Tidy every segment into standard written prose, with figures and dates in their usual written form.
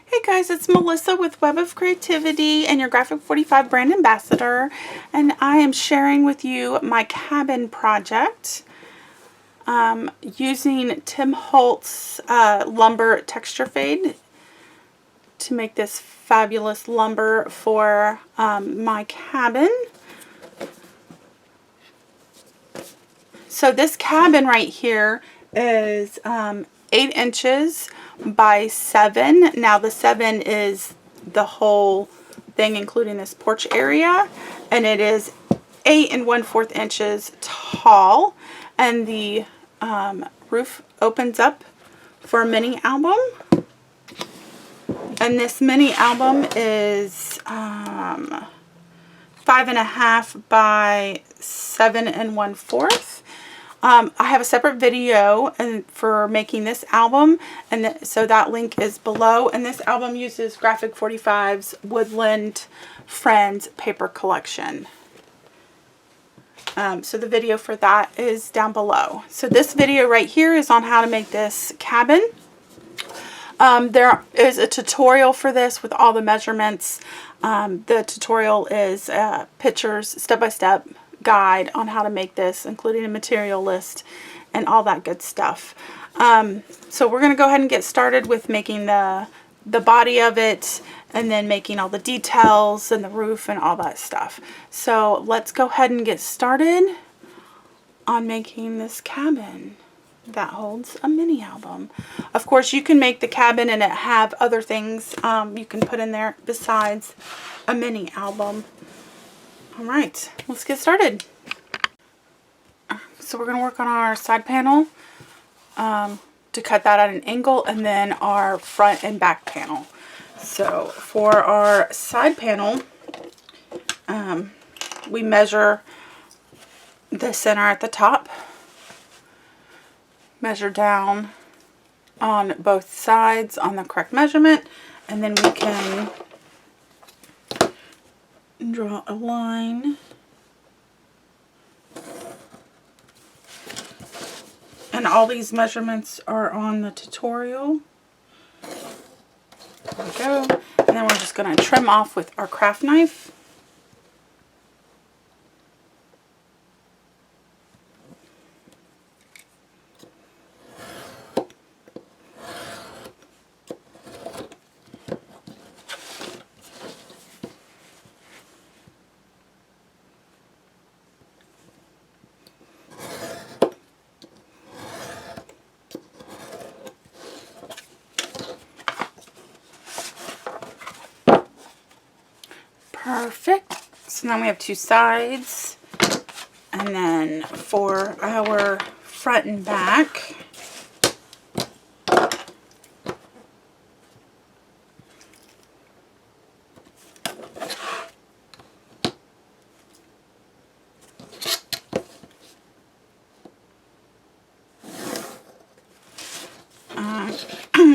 Hey guys, it's Melissa with Web of Creativity and your Graphic 45 brand ambassador, and I am sharing with you my cabin project using Tim Holtz Lumbar Texture Fade to make this fabulous lumber for my cabin. So this cabin right here is 8 inches by 7. Now the 7 is the whole thing, including this porch area, and it is 8 1/4 inches tall, and the roof opens up for a mini album. And this mini album is 5.5 by 7 1/4. I have a separate video for making this album, and so that link is below. And this album uses Graphic 45's Woodland Friends paper collection. So the video for that is down below. So this video right here is on how to make this cabin. There is a tutorial for this with all the measurements. The tutorial is pictures, step-by-step guide on how to make this, including a material list and all that good stuff. So we're going to go ahead and get started with making the body of it, and then making all the details and the roof and all that stuff. So let's go ahead and get started on making this cabin that holds a mini album. Of course, you can make the cabin and it have other things you can put in there besides a mini album. All right, let's get started. So we're going to work on our side panel to cut that at an angle, and then our front and back panel. So for our side panel, we measure the center at the top, measure down on both sides on the correct measurement, and then we can draw a line and all these measurements are on the tutorial. There we go. And then we're just going to trim off with our craft knife. Perfect. So now we have two sides, and then for our front and back,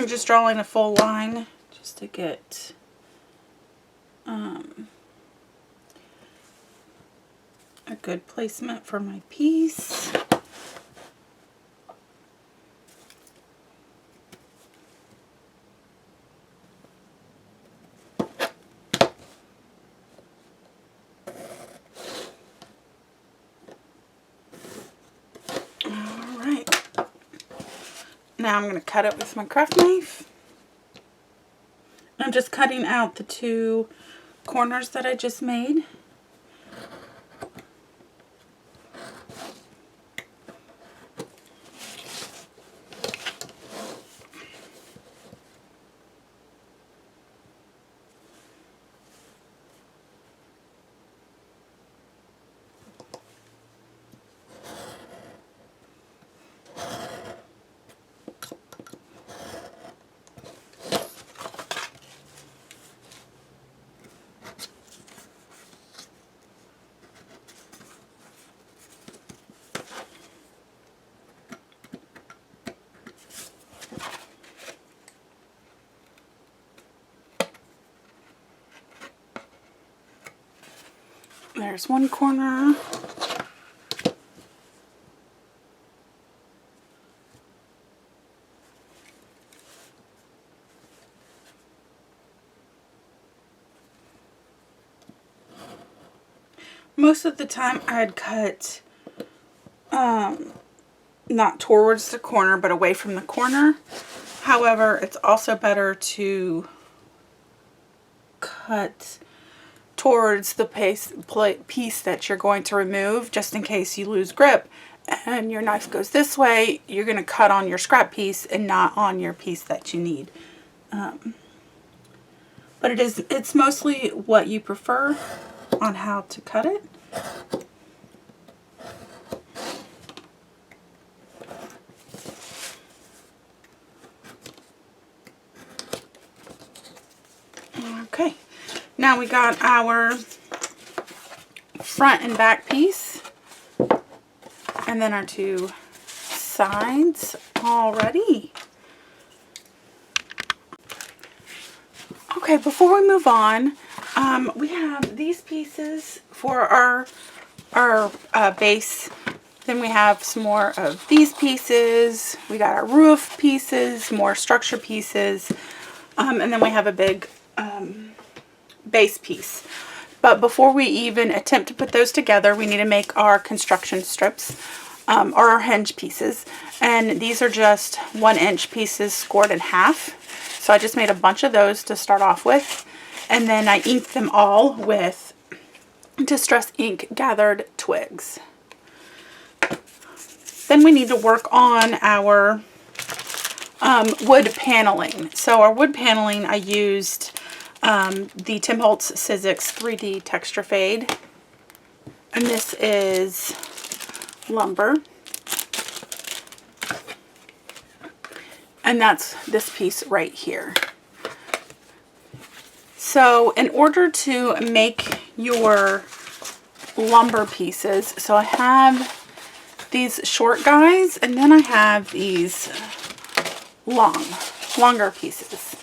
just drawing a full line just to get a good placement for my piece. Alright. Now I'm going to cut it with my craft knife. I'm just cutting out the two corners that I just made. There's one corner. Most of the time I'd cut not towards the corner, but away from the corner. However, it's also better to cut towards the piece that you're going to remove, just in case you lose grip and your knife goes this way. You're going to cut on your scrap piece and not on your piece that you need. But it's mostly what you prefer on how to cut it. Okay, now we got our front and back piece, and then our two sides already. Okay, before we move on, we have these pieces for our base. Then we have some more of these pieces. We got our roof pieces, more structure pieces, and then we have a big base piece. But before we even attempt to put those together, we need to make our construction strips, or our hinge pieces. And these are just 1-inch pieces scored in half. So I just made a bunch of those to start off with. And then I inked them all with Distress Ink Gathered Twigs. Then we need to work on our wood paneling. So our wood paneling, I used the Tim Holtz Sizzix 3D Texture Fade. And this is lumber. And that's this piece right here. So in order to make your lumber pieces, so I have these short guys, and then I have these longer pieces.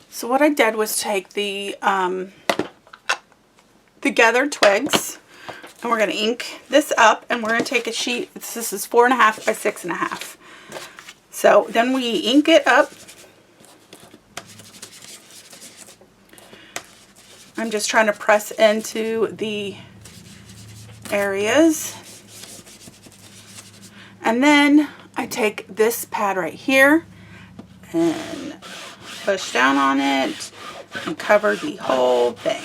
So what I did was take the gathered twigs, and we're going to ink this up, and we're going to take a sheet. This is 4.5 by 6.5. So then we ink it up. I'm just trying to press into the areas. And then I take this pad right here and push down on it and cover the whole thing.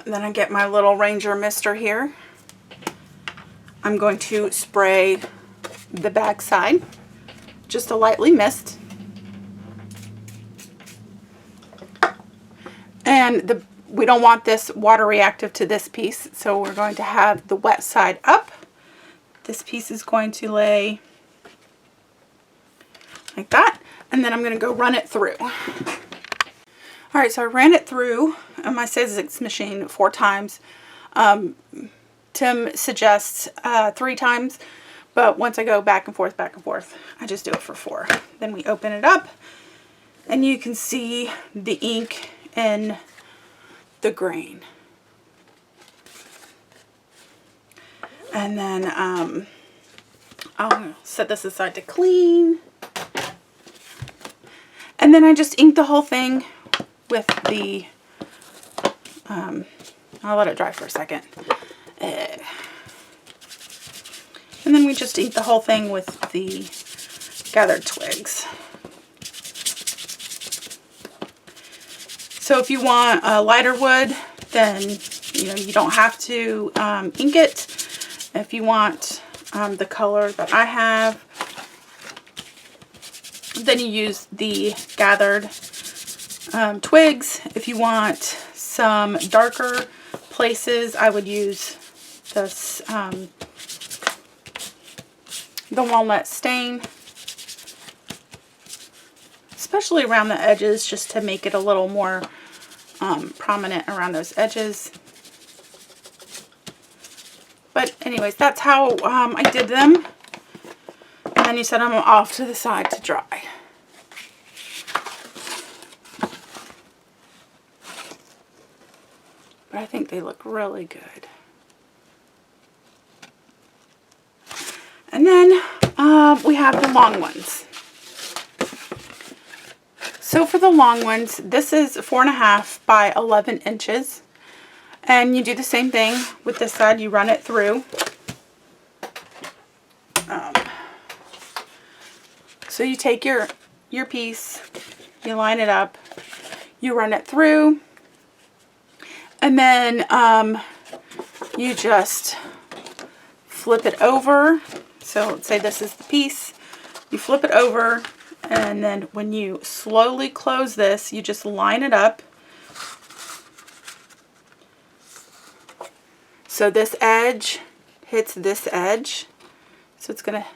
Then I get my little Ranger mister here. I'm going to spray the back side, just a lightly mist. And we don't want this water reactive to this piece, so we're going to have the wet side up. This piece is going to lay like that, and then I'm going to go run it through. Alright, so I ran it through on my Sizzix machine 4 times. Tim suggests 3 times, but once I go back and forth, I just do it for 4. Then we open it up, and you can see the ink in the grain. And then I'll set this aside to clean. And then I just ink the whole thing with the, I'll let it dry for a second. And then we just ink the whole thing with the gathered twigs. So if you want a lighter wood, then you don't have to ink it. If you want the color that I have, then you use the gathered twigs. If you want some darker places, I would use this the walnut stain, especially around the edges, just to make it a little more prominent around those edges. But anyways, that's how I did them. And then you set them off to the side to dry. But I think they look really good. And then We have the long ones. So for the long ones, this is 4.5 by 11 inches. And you do the same thing with this side. You run it through. So you take your piece, you line it up, you run it through, and then you just flip it over. So let's say this is the piece. You flip it over, and then when you slowly close this, you just line it up. So this edge hits this edge. So it's going to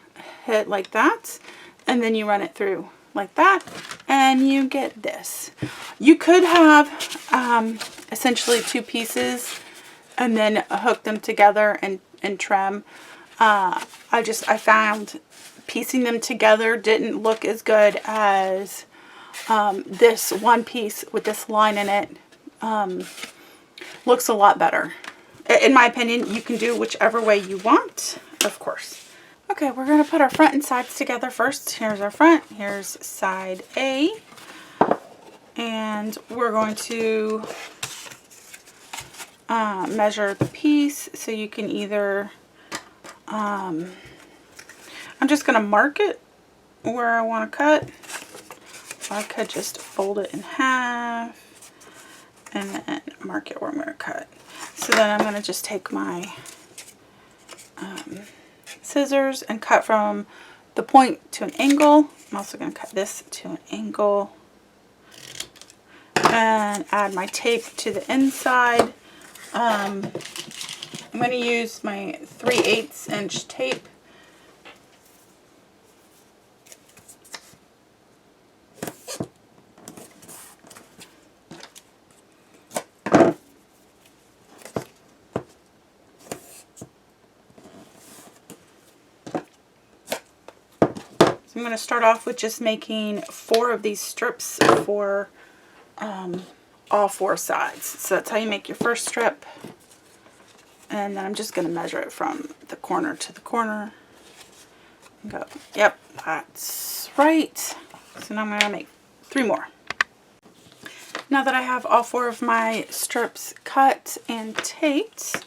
hit like that. And then you run it through like that. And you get this. You could have essentially two pieces and then hook them together and trim. I found piecing them together didn't look as good as this one piece with this line in it. Looks a lot better. In my opinion, you can do whichever way you want, of course. Okay, we're going to put our front and sides together first. Here's our front. Here's side A. And we're going to measure the piece. So you can either... I'm just going to mark it where I want to cut. I could just fold it in half and then mark it where I'm going to cut. So then I'm going to just take my scissors and cut from the point to an angle. I'm also going to cut this to an angle and add my tape to the inside. I'm going to use my 3/8 inch tape. I'm going to start off with just making 4 of these strips for all 4 sides. So that's how you make your first strip. And then I'm just going to measure it from the corner to the corner. And go, yep, that's right. So now I'm going to make 3 more. Now that I have all 4 of my strips cut and taped,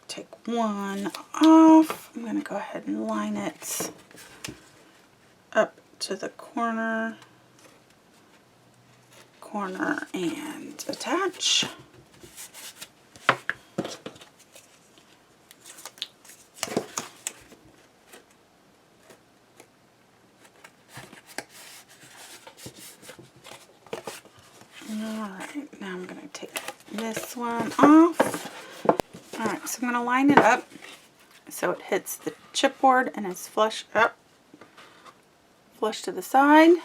take one off. I'm going to go ahead and line it up to the corner, and attach. Alright, now I'm going to take this one off. Alright, so I'm going to line it up so it hits the chipboard and it's flush up. Flush to the side.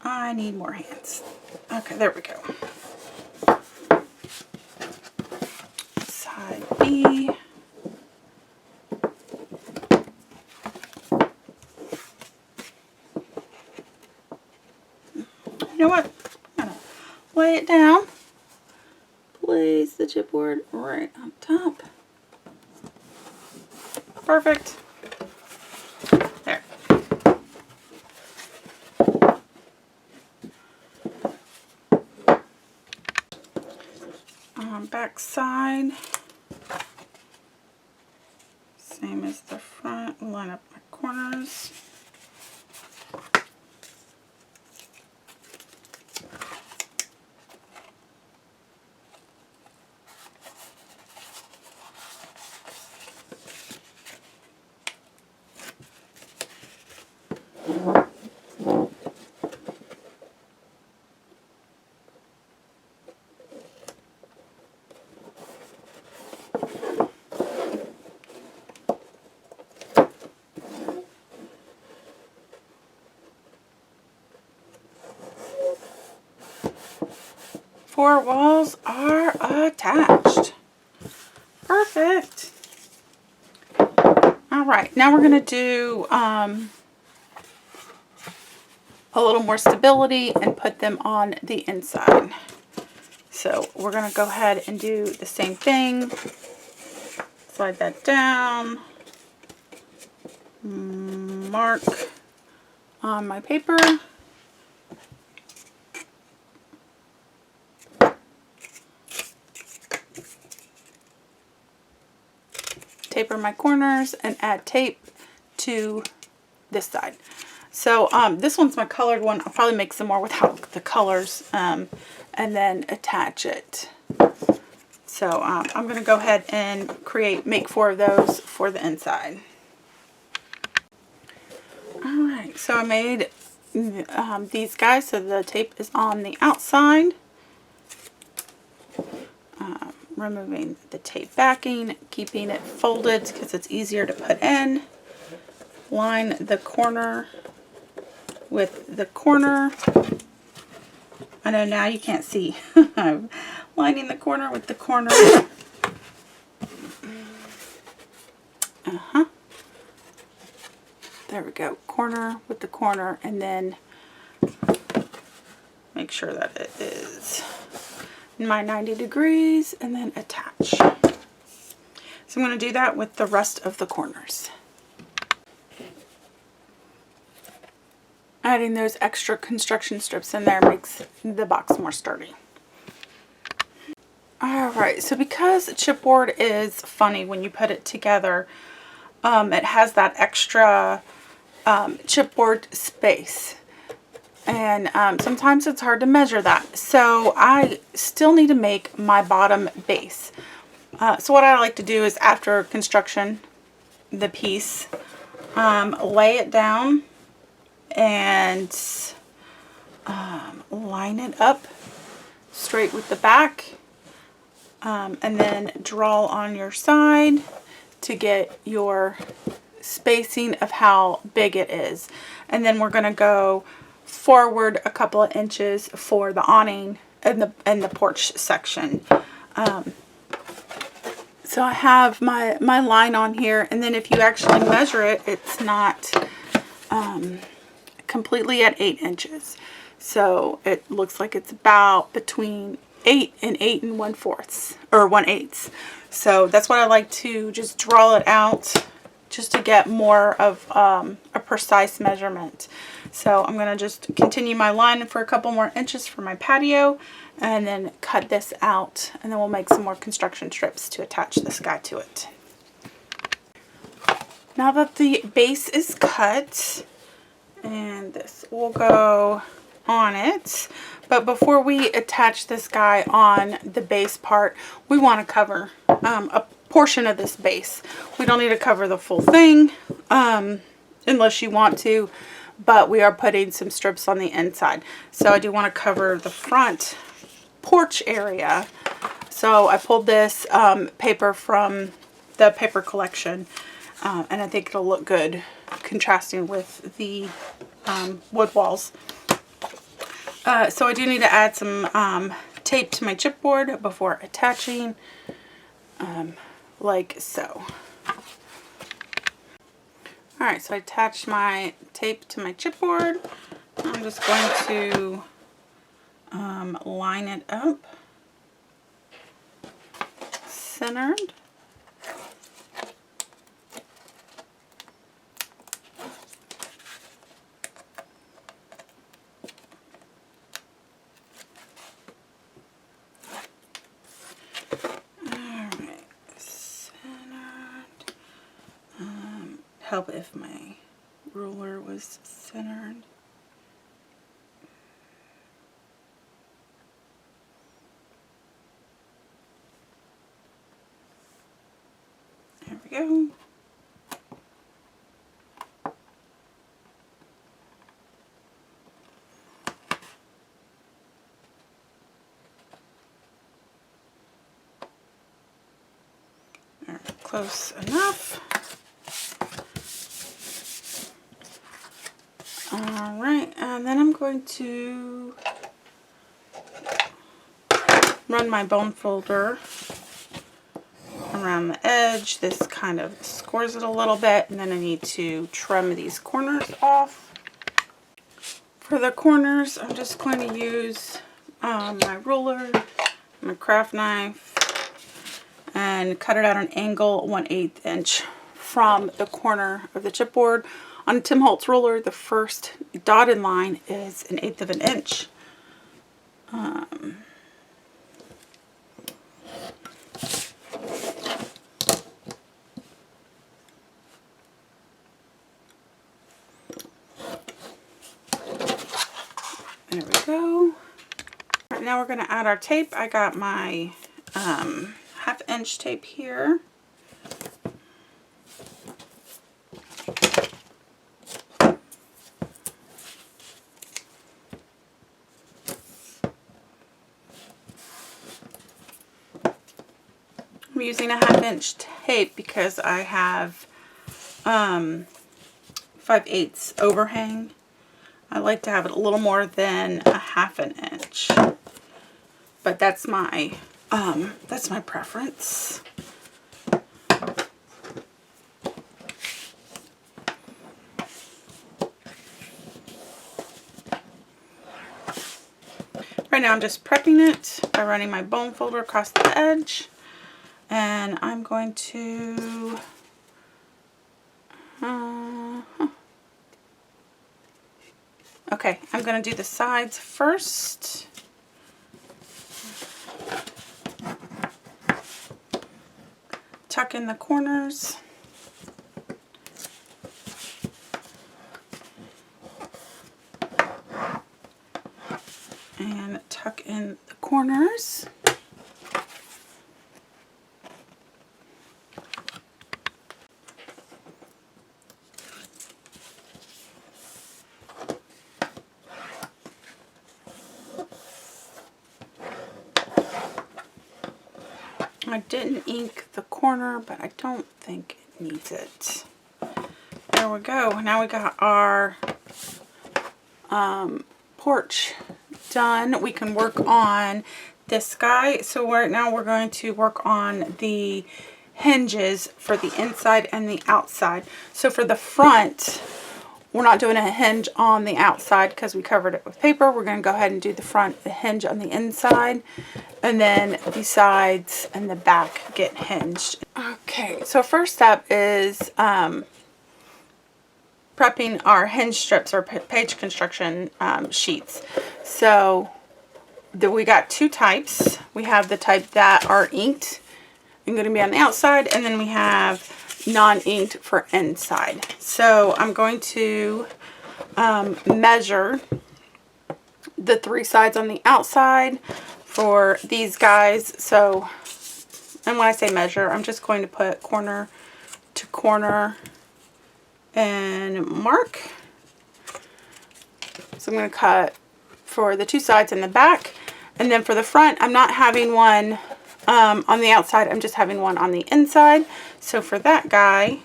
I need more hands. Okay, there we go. Side B. You know what? Lay it down, place the chipboard right on top. Perfect. There. Back side, same as the front. Line up my corners. Four walls are attached. Perfect. All right, now we're going to do a a little more stability and put them on the inside. So we're going to go ahead and do the same thing. Slide that down. Mark on my paper. Taper my corners and add tape to this side. So this one's my colored one. I'll probably make some more without the colors and then attach it. So I'm going to go ahead and make 4 of those for the inside. Alright, so I made these guys, so the tape is on the outside. Removing the tape backing, keeping it folded because it's easier to put in. Line the corner with the corner. I know now you can't see. I'm lining the corner with the corner. There we go. Corner with the corner, and then make sure that it is my 90 degrees, and then attach. So I'm going to do that with the rest of the corners. Adding those extra construction strips in there makes the box more sturdy. Alright, so because chipboard is funny when you put it together, it has that extra chipboard space. And sometimes it's hard to measure that. So I still need to make my bottom base. So what I like to do is after construction, the piece, lay it down and line it up straight with the back, and then draw on your side to get your spacing of how big it is. And then we're going to go forward a couple of inches for the awning and the porch section. So I have my line on here, and then if you actually measure it, it's not completely at 8 inches. So it looks like it's about between 8 and 8 1/4 or 1/8. So that's what I like to just draw it out just to get more of a precise measurement. So I'm going to just continue my line for a couple more inches for my patio, and then cut this out, and then we'll make some more construction strips to attach this guy to it. Now that the base is cut, and this will go on it, but before we attach this guy on the base part, we want to cover a portion of this base. We don't need to cover the full thing unless you want to, but we are putting some strips on the inside. So I do want to cover the front porch area. So I pulled this paper from the paper collection, and I think it'll look good contrasting with the wood walls. So I do need to add some tape to my chipboard before attaching, like so. Alright, so I attached my tape to my chipboard. I'm just going to line it up centered. Help if my ruler was centered. There we go. All right, close enough. Alright, and then I'm going to run my bone folder around the edge. This kind of scores it a little bit, and then I need to trim these corners off For the corners, I'm just going to use my ruler, my craft knife, and cut it at an angle 1/8 inch from the corner of the chipboard. On a Tim Holtz ruler, the first dotted line is 1/8 of an inch. There we go. Right, now we're going to add our tape. I got my 1/2 inch tape here. I'm using a 1/2 inch tape because I have 5/8 overhang. I like to have it a little more than a 1/2 inch, but that's my preference. Right now I'm just prepping it by running my bone folder across the edge, and I'm going to okay, I'm going to do the sides first. Tuck in the corners. And tuck in the corners. I didn't ink the corner, but I don't think it needs it. There we go. Now we got our porch done. We can work on this guy. So right now we're going to work on the hinges for the inside and the outside. So for the front, we're not doing a hinge on the outside because we covered it with paper. We're going to go ahead and do the front, the hinge on the inside, and then the sides and the back get hinged. Okay, so first step is prepping our hinge strips or page construction sheets. So we got two types. We have the type that are inked and going to be on the outside, and then we have non-inked for inside. So I'm going to measure the 3 sides on the outside for these guys. So, and when I say measure, I'm just going to put corner to corner and mark. So I'm going to cut for the 2 sides in the back, and then for the front, I'm not having one on the outside, I'm just having one on the inside. So for that guy,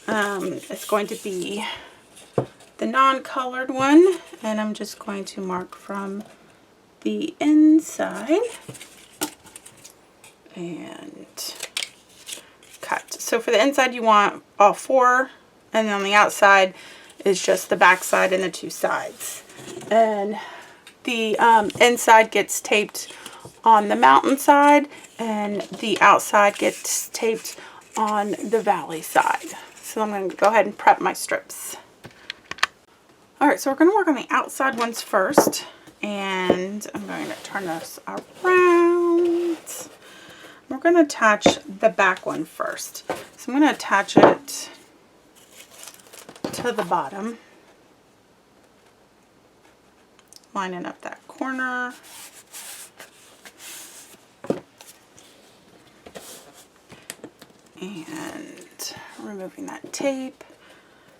it's going to be the non-colored one, and I'm just going to mark from the inside and cut. So for the inside, you want all 4, and then on the outside is just the back side and the 2 sides. And the inside gets taped on the mountain side, and the outside gets taped on the valley side. So I'm going to go ahead and prep my strips. Alright, so we're going to work on the outside ones first, and I'm going to turn this around. We're going to attach the back one first. So I'm going to attach it to the bottom, lining up that corner. And removing that tape.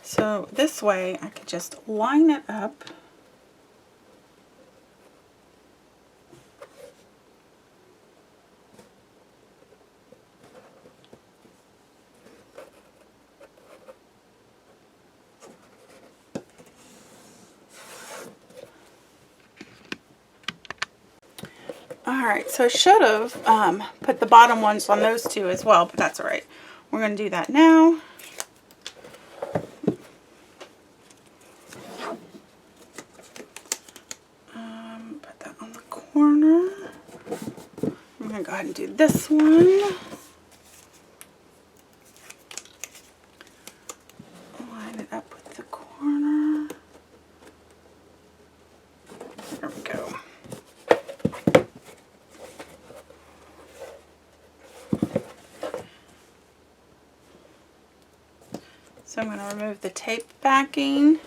So this way I could just line it up. Alright, so I should have put the bottom ones on those 2 as well, but that's alright. We're going to do that now. going to go ahead and do this one. Line it up with the corner. There we go. So I'm going to remove the tape backing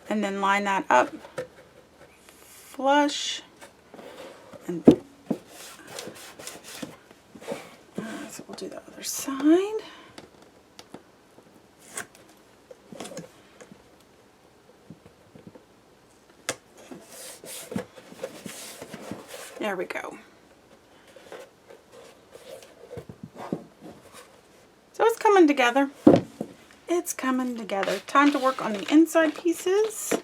and then line that up flush. And so we'll do the other side. There we go. So it's coming together. It's coming together. Time to work on the inside pieces.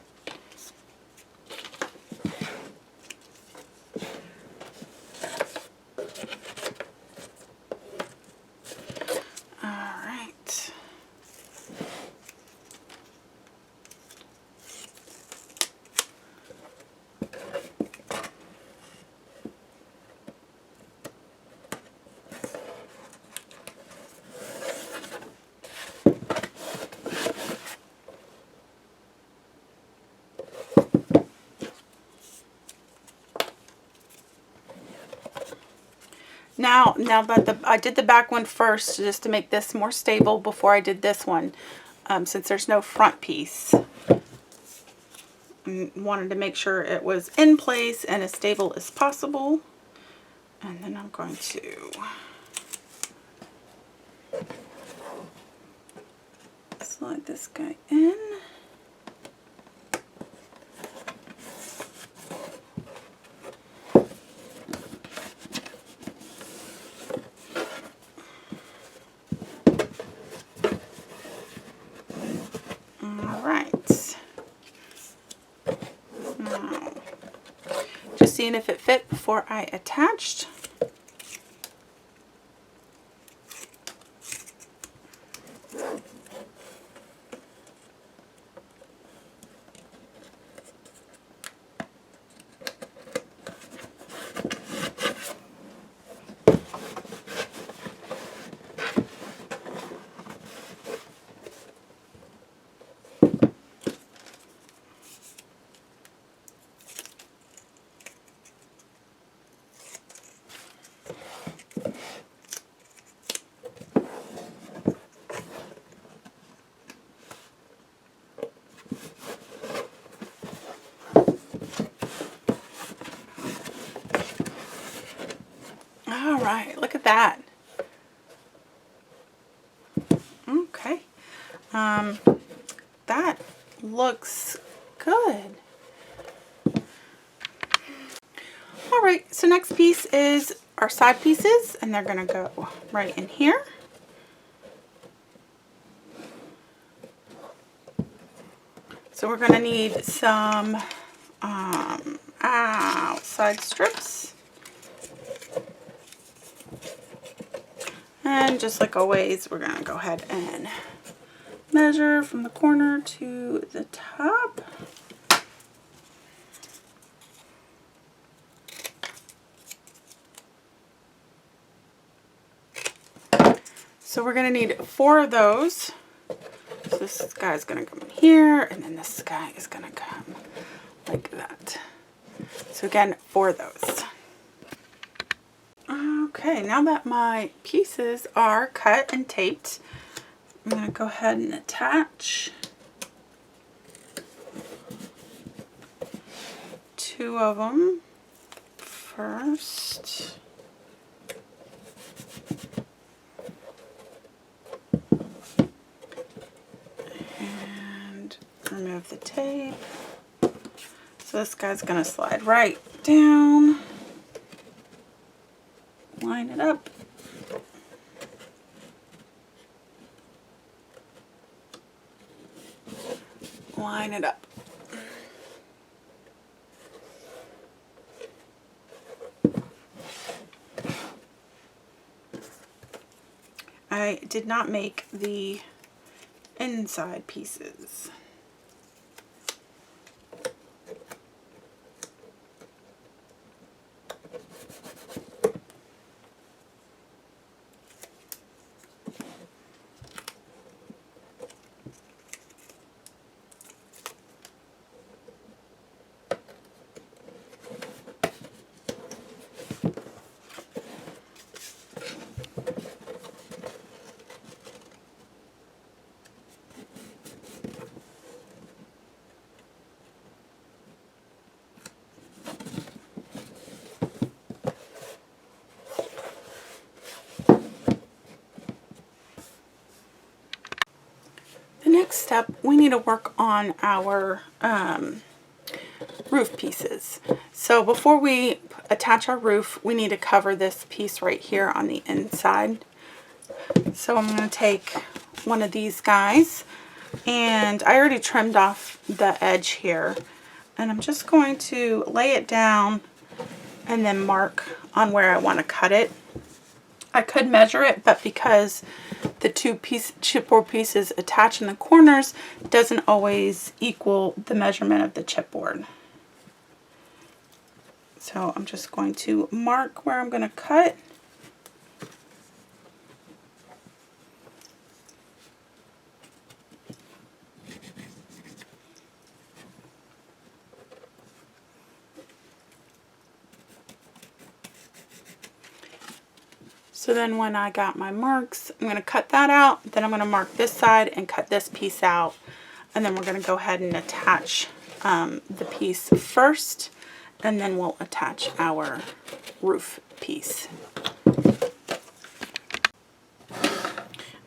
Now that I did the back one first just to make this more stable before I did this one, since there's no front piece. I wanted to make sure it was in place and as stable as possible. And then I'm going to slide this guy in. Seeing if it fit before I attached. Alright, look at that. Okay. That looks good. Alright, so next piece is our side pieces, and they're going to go right in here. So we're going to need some outside strips. And just like always, we're going to go ahead and measure from the corner to the top. So we're going to need 4 of those. So this guy's going to come in here, and then this guy is going to come like that. So again, 4 of those. Okay, now that my pieces are cut and taped, I'm going to go ahead and attach 2 of them first. And remove the tape. So this guy's going to slide right down. Line it up. Line it up. I did not make the inside pieces. step, we need to work on our roof pieces. So before we attach our roof, we need to cover this piece right here on the inside. So I'm going to take one of these guys, and I already trimmed off the edge here, and I'm just going to lay it down and then mark on where I want to cut it. I could measure it, but because the two chipboard pieces attach in the corners doesn't always equal the measurement of the chipboard. So I'm just going to mark where I'm going to cut. So then when I got my marks, I'm going to cut that out. Then I'm going to mark this side and cut this piece out. And then we're going to go ahead and attach the piece first. And then we'll attach our roof piece.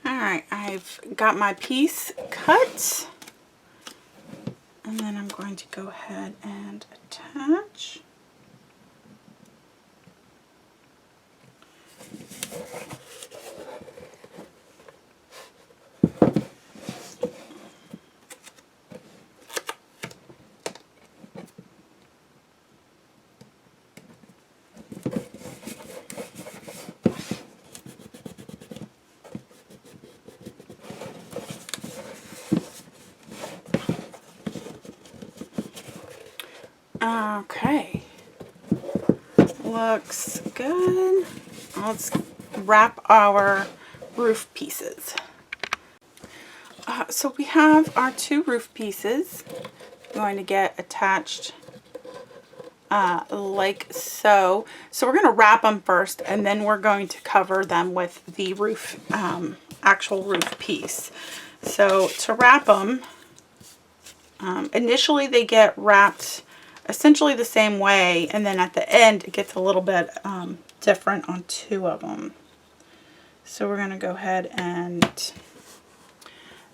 Alright, I've got my piece cut. And then I'm going to go ahead and attach. Okay, looks good. Let's wrap our roof pieces. So we have our two roof pieces going to get attached like so. So we're going to wrap them first, and then we're going to cover them with the roof, actual roof piece. So to wrap them, initially they get wrapped essentially the same way, and then at the end it gets a little bit different on two of them. So we're going to go ahead and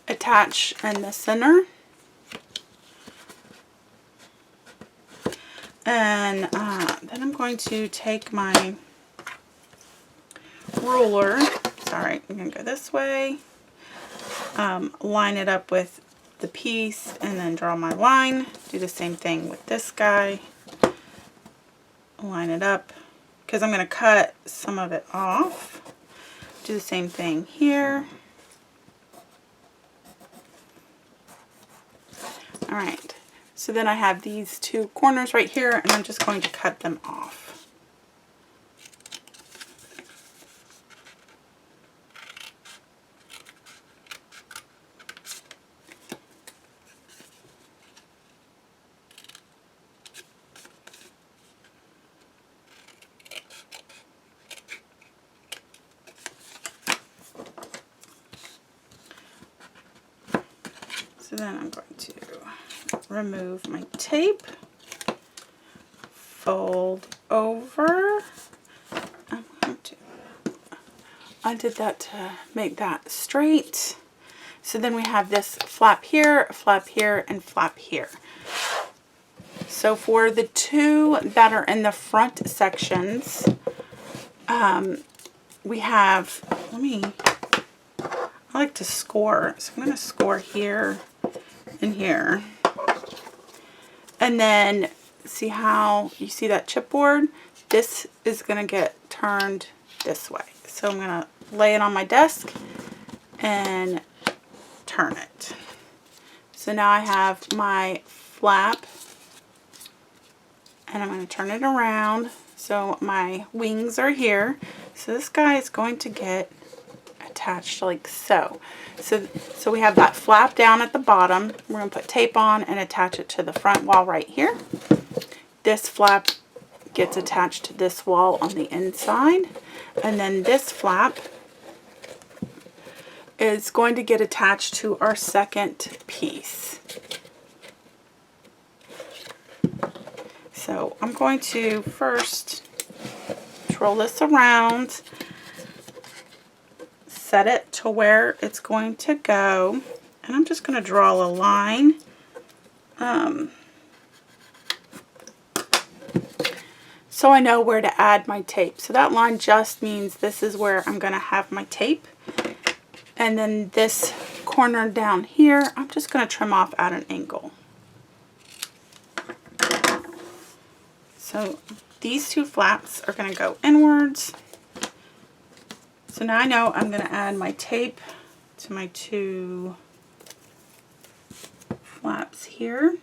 attach in the center, and then I'm going to take my ruler, sorry, I'm going to go this way, line it up with the piece, and then draw my line. Do the same thing with this guy. Line it up, because I'm going to cut some of it off. Do the same thing here. Alright, so then I have these two corners right here, and I'm just going to cut them off. So then I'm going to remove my tape, fold over. I did that to make that straight. So then we have this flap here, and flap here. So for the two that are in the front sections, we have, I like to score, so I'm going to score here and here. And then see how you see that chipboard? This is going to get turned this way. So I'm going to lay it on my desk and turn it. So now I have my flap, and I'm going to turn it around so my wings are here. So this guy is going to get attached like so. So we have that flap down at the bottom. We're going to put tape on and attach it to the front wall right here. This flap gets attached to this wall on the inside, and then this flap is going to get attached to our second piece. So I'm going to first twirl this around, set it to where it's going to go, And I'm just going to draw a line. So I know where to add my tape. So that line just means this is where I'm going to have my tape. And then this corner down here, I'm just going to trim off at an angle. So these two flaps are going to go inwards. So now I know I'm going to add my tape to my two flaps here.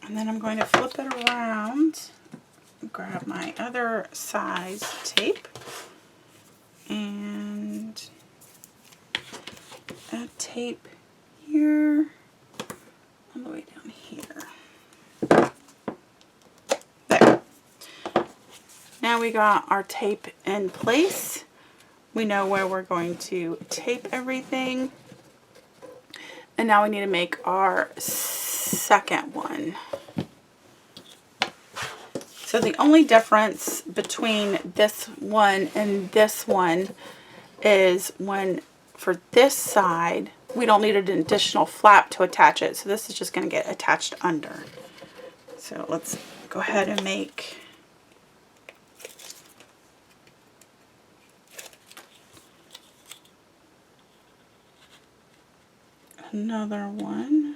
And then I'm going to flip it around, grab my other size tape, and add tape here, all the way down here. There. Now we got our tape in place. We know where we're going to tape everything. And now we need to make our second one. So the only difference between this one and this one is when for this side, we don't need an additional flap to attach it. So this is just going to get attached under. So let's go ahead and make another one.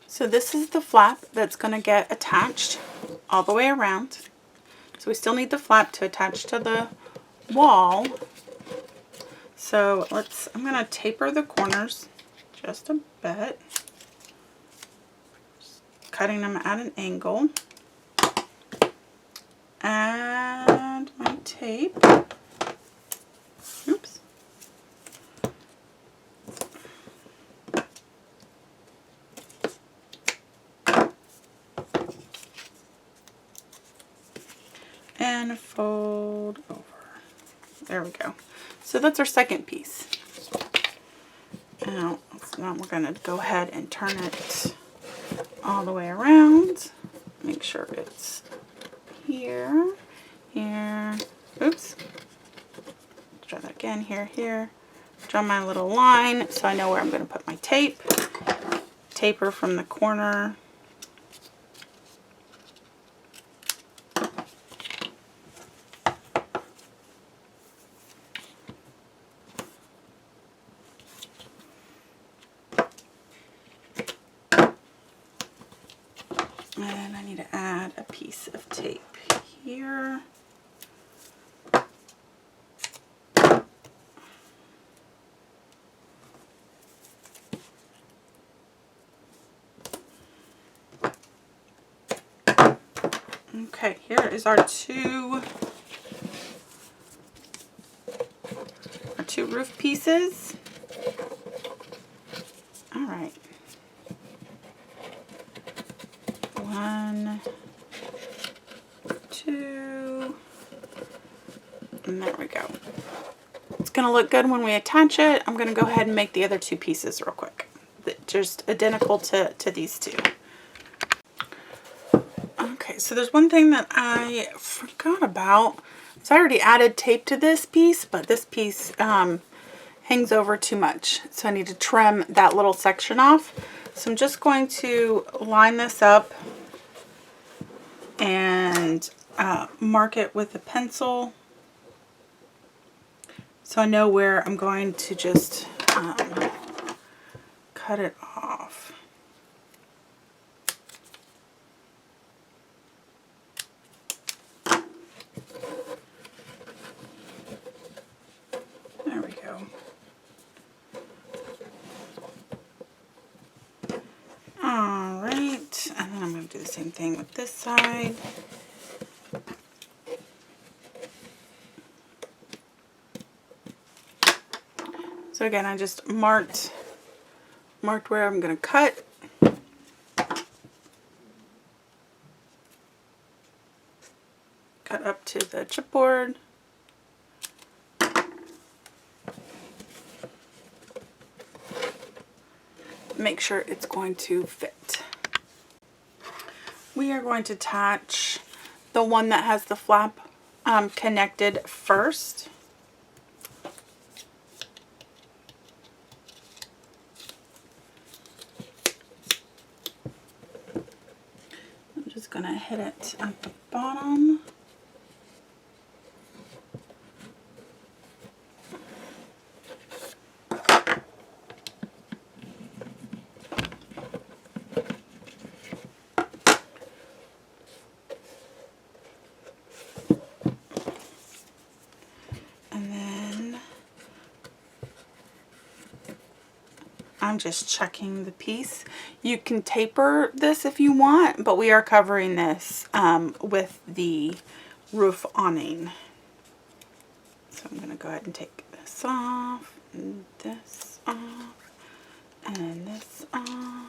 So this is the flap that's going to get attached all the way around. So we still need the flap to attach to the wall. So I'm going to taper the corners just a bit, just cutting them at an angle. Add my tape. Oops. And fold over. There we go. So that's our second piece. Now we're going to go ahead and turn it all the way around. Make sure it's here, here. Oops. Let's try that again. Here, here. Draw my little line so I know where I'm going to put my tape. Taper from the corner. And I need to add a piece of tape here. Okay, here is our two roof pieces. All right. 1, 2, and there we go. It's going to look good when we attach it. I'm going to go ahead and make the other two pieces real quick. Just identical to these two. Okay, so there's one thing that I forgot about. So I already added tape to this piece, but this piece hangs over too much. So I need to trim that little section off. So I'm just going to line this up and mark it with a pencil so I know where I'm going to just cut it off. There we go. Alright, and then I'm going to do the same thing with this side. So again, I just marked where I'm going to cut. Cut up to the chipboard. Make sure it's going to fit. We are going to attach the one that has the flap connected first. I'm just going to hit it at the bottom. I'm just checking the piece. You can taper this if you want, but we are covering this with the roof awning. So I'm going to go ahead and take this off, and this off, and this off.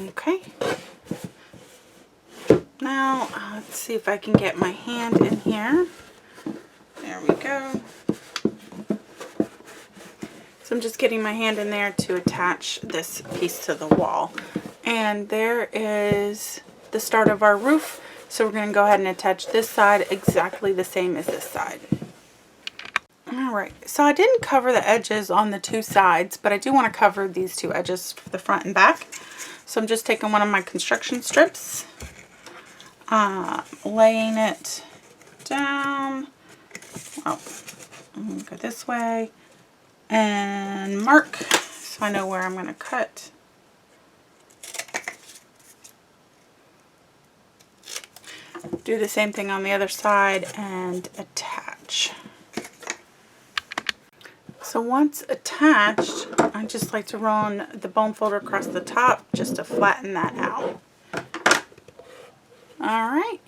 Okay, now let's see if I can get my hand in here. There we go. So I'm just getting my hand in there to attach this piece to the wall. And there is the start of our roof. So we're going to go ahead and attach this side exactly the same as this side. Alright, so I didn't cover the edges on the two sides, but I do want to cover these two edges for the front and back. So I'm just taking one of my construction strips, laying it down. Oh, I'm going to go this way and mark so I know where I'm going to cut. Do the same thing on the other side and attach. So once attached, I just like to run the bone folder across the top just to flatten that out. Alright.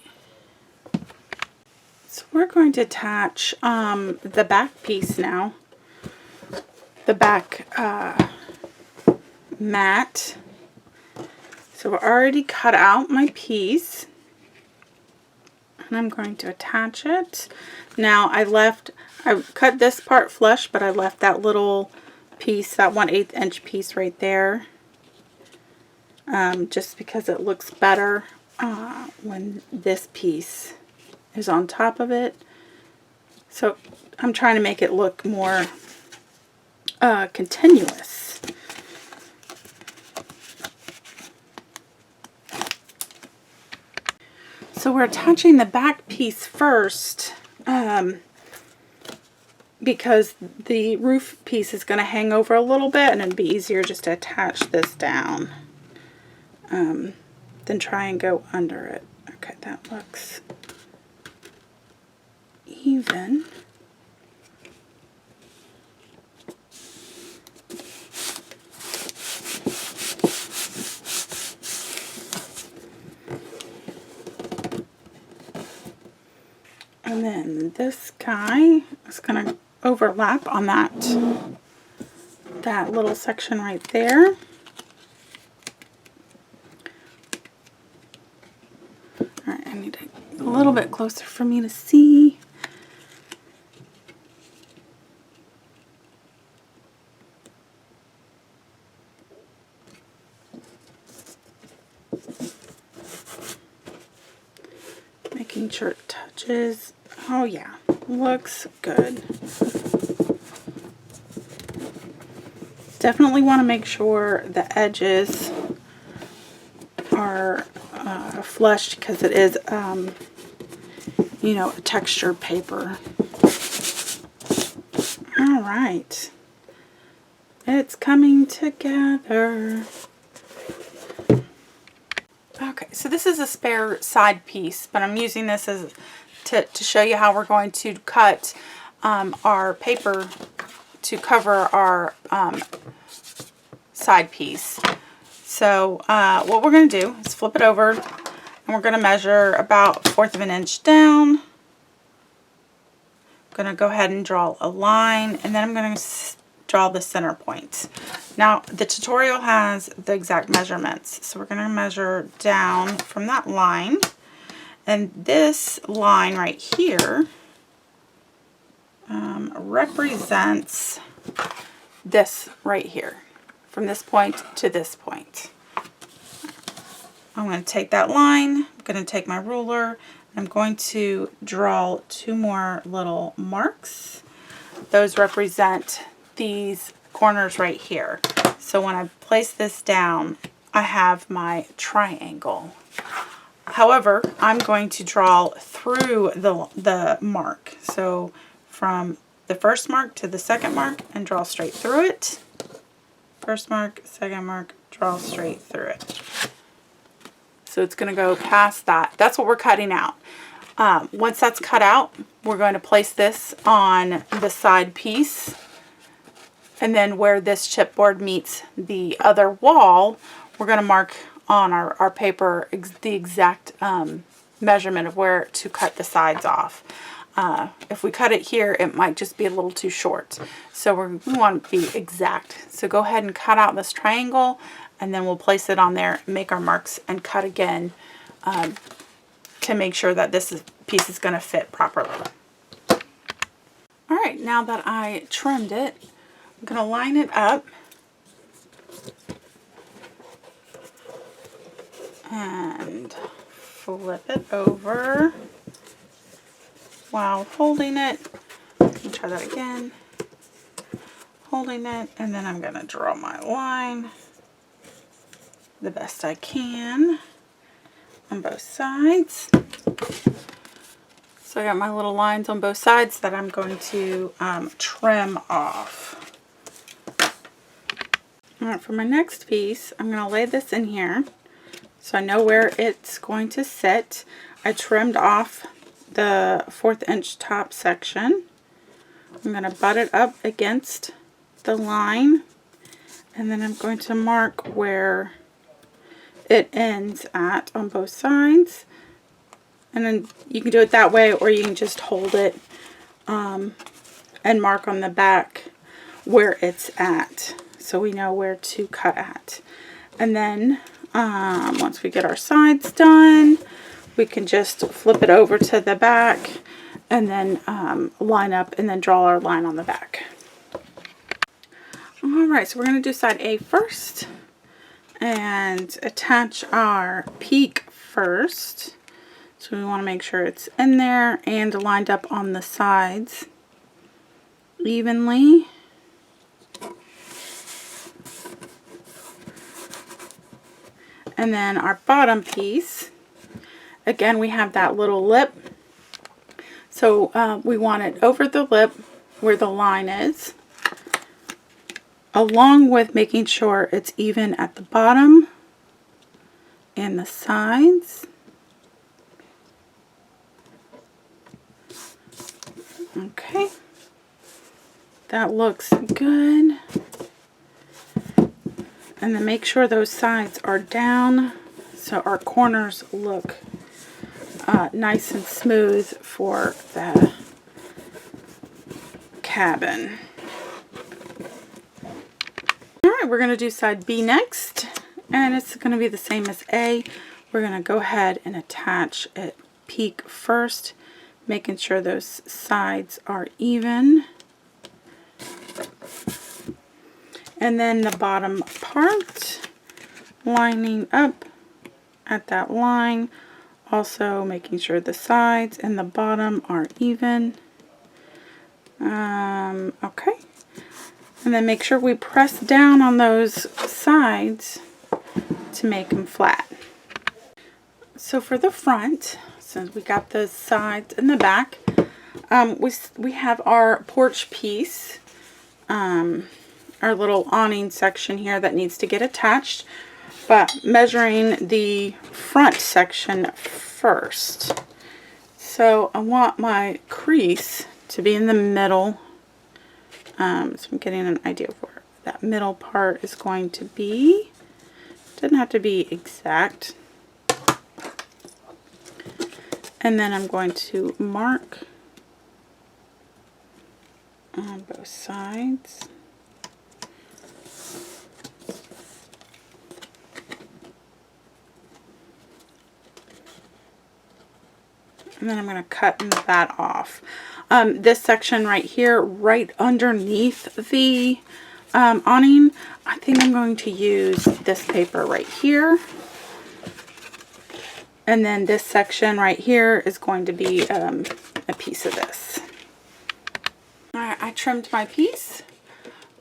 So we're going to attach the back piece now. The back mat. So I already cut out my piece. And I'm going to attach it. Now I cut this part flush, but I left that little piece, that 1/8 inch piece right there, just because it looks better when this piece is on top of it. So I'm trying to make it look more continuous. So we're attaching the back piece first, because the roof piece is going to hang over a little bit, and it'd be easier just to attach this down than try and go under it. Okay, that looks even. And then this guy is going to overlap on that little section right there. Alright, I need it a little bit closer for me to see. Making sure it touches. Oh yeah, looks good. Definitely want to make sure the edges are flushed because it is, you know, a textured paper. All right. It's coming together. Okay, so this is a spare side piece, but I'm using this as to show you how we're going to cut our paper to cover our side piece. So what we're going to do is flip it over, and we're going to measure about 1/4 of an inch down. I'm going to go ahead and draw a line, and then I'm going to draw the center point. Now the tutorial has the exact measurements, so we're going to measure down from that line, and this line right here represents this right here, from this point to this point. I'm going to take that line, I'm going to take my ruler, I'm going to draw 2 more little marks. Those represent these corners right here. So when I place this down, I have my triangle. However, I'm going to draw through the mark. So from the first mark to the second mark, and draw straight through it. First mark, second mark, draw straight through it. So it's going to go past that. That's what we're cutting out. Once that's cut out, we're going to place this on the side piece. And then where this chipboard meets the other wall, we're going to mark on our paper the exact measurement of where to cut the sides off. If we cut it here, it might just be a little too short. So we want to be exact. So go ahead and cut out this triangle, and then we'll place it on there, make our marks, and cut again to make sure that this piece is going to fit properly. All right, now that I trimmed it, I'm going to line it up and flip it over while holding it. Let me try that again. Holding it, and then I'm going to draw my line the best I can on both sides. So I got my little lines on both sides that I'm going to trim off. Alright, for my next piece, I'm going to lay this in here so I know where it's going to sit. I trimmed off the 1/4 inch top section. I'm going to butt it up against the line, and then I'm going to mark where it ends at on both sides. And then you can do it that way, or you can just hold it and mark on the back where it's at, so we know where to cut at. And then once we get our sides done, we can just flip it over to the back and then line up and then draw our line on the back. Alright, so we're going to do side A first and attach our peak first. So we want to make sure it's in there and lined up on the sides evenly. And then our bottom piece, again, we have that little lip. So we want it over the lip where the line is, along with making sure it's even at the bottom and the sides. Okay, that looks good. And then make sure those sides are down so our corners look nice and smooth for the cabin. Alright, we're going to do side B next, and it's going to be the same as A. We're going to go ahead and attach it peak first, making sure those sides are even. And then the bottom part, lining up at that line Also making sure the sides and the bottom are even. Okay. And then make sure we press down on those sides to make them flat. So for the front, since we got the sides and the back, we have our porch piece, our little awning section here that needs to get attached, but measuring the front section first. So I want my crease to be in the middle. So I'm getting an idea of where that middle part is going to be. Doesn't have to be exact. And then I'm going to mark on both sides. And then I'm going to cut that off. This section right here, right underneath the awning, I think I'm going to use this paper right here. And then this section right here is going to be a piece of this. Alright, I trimmed my piece.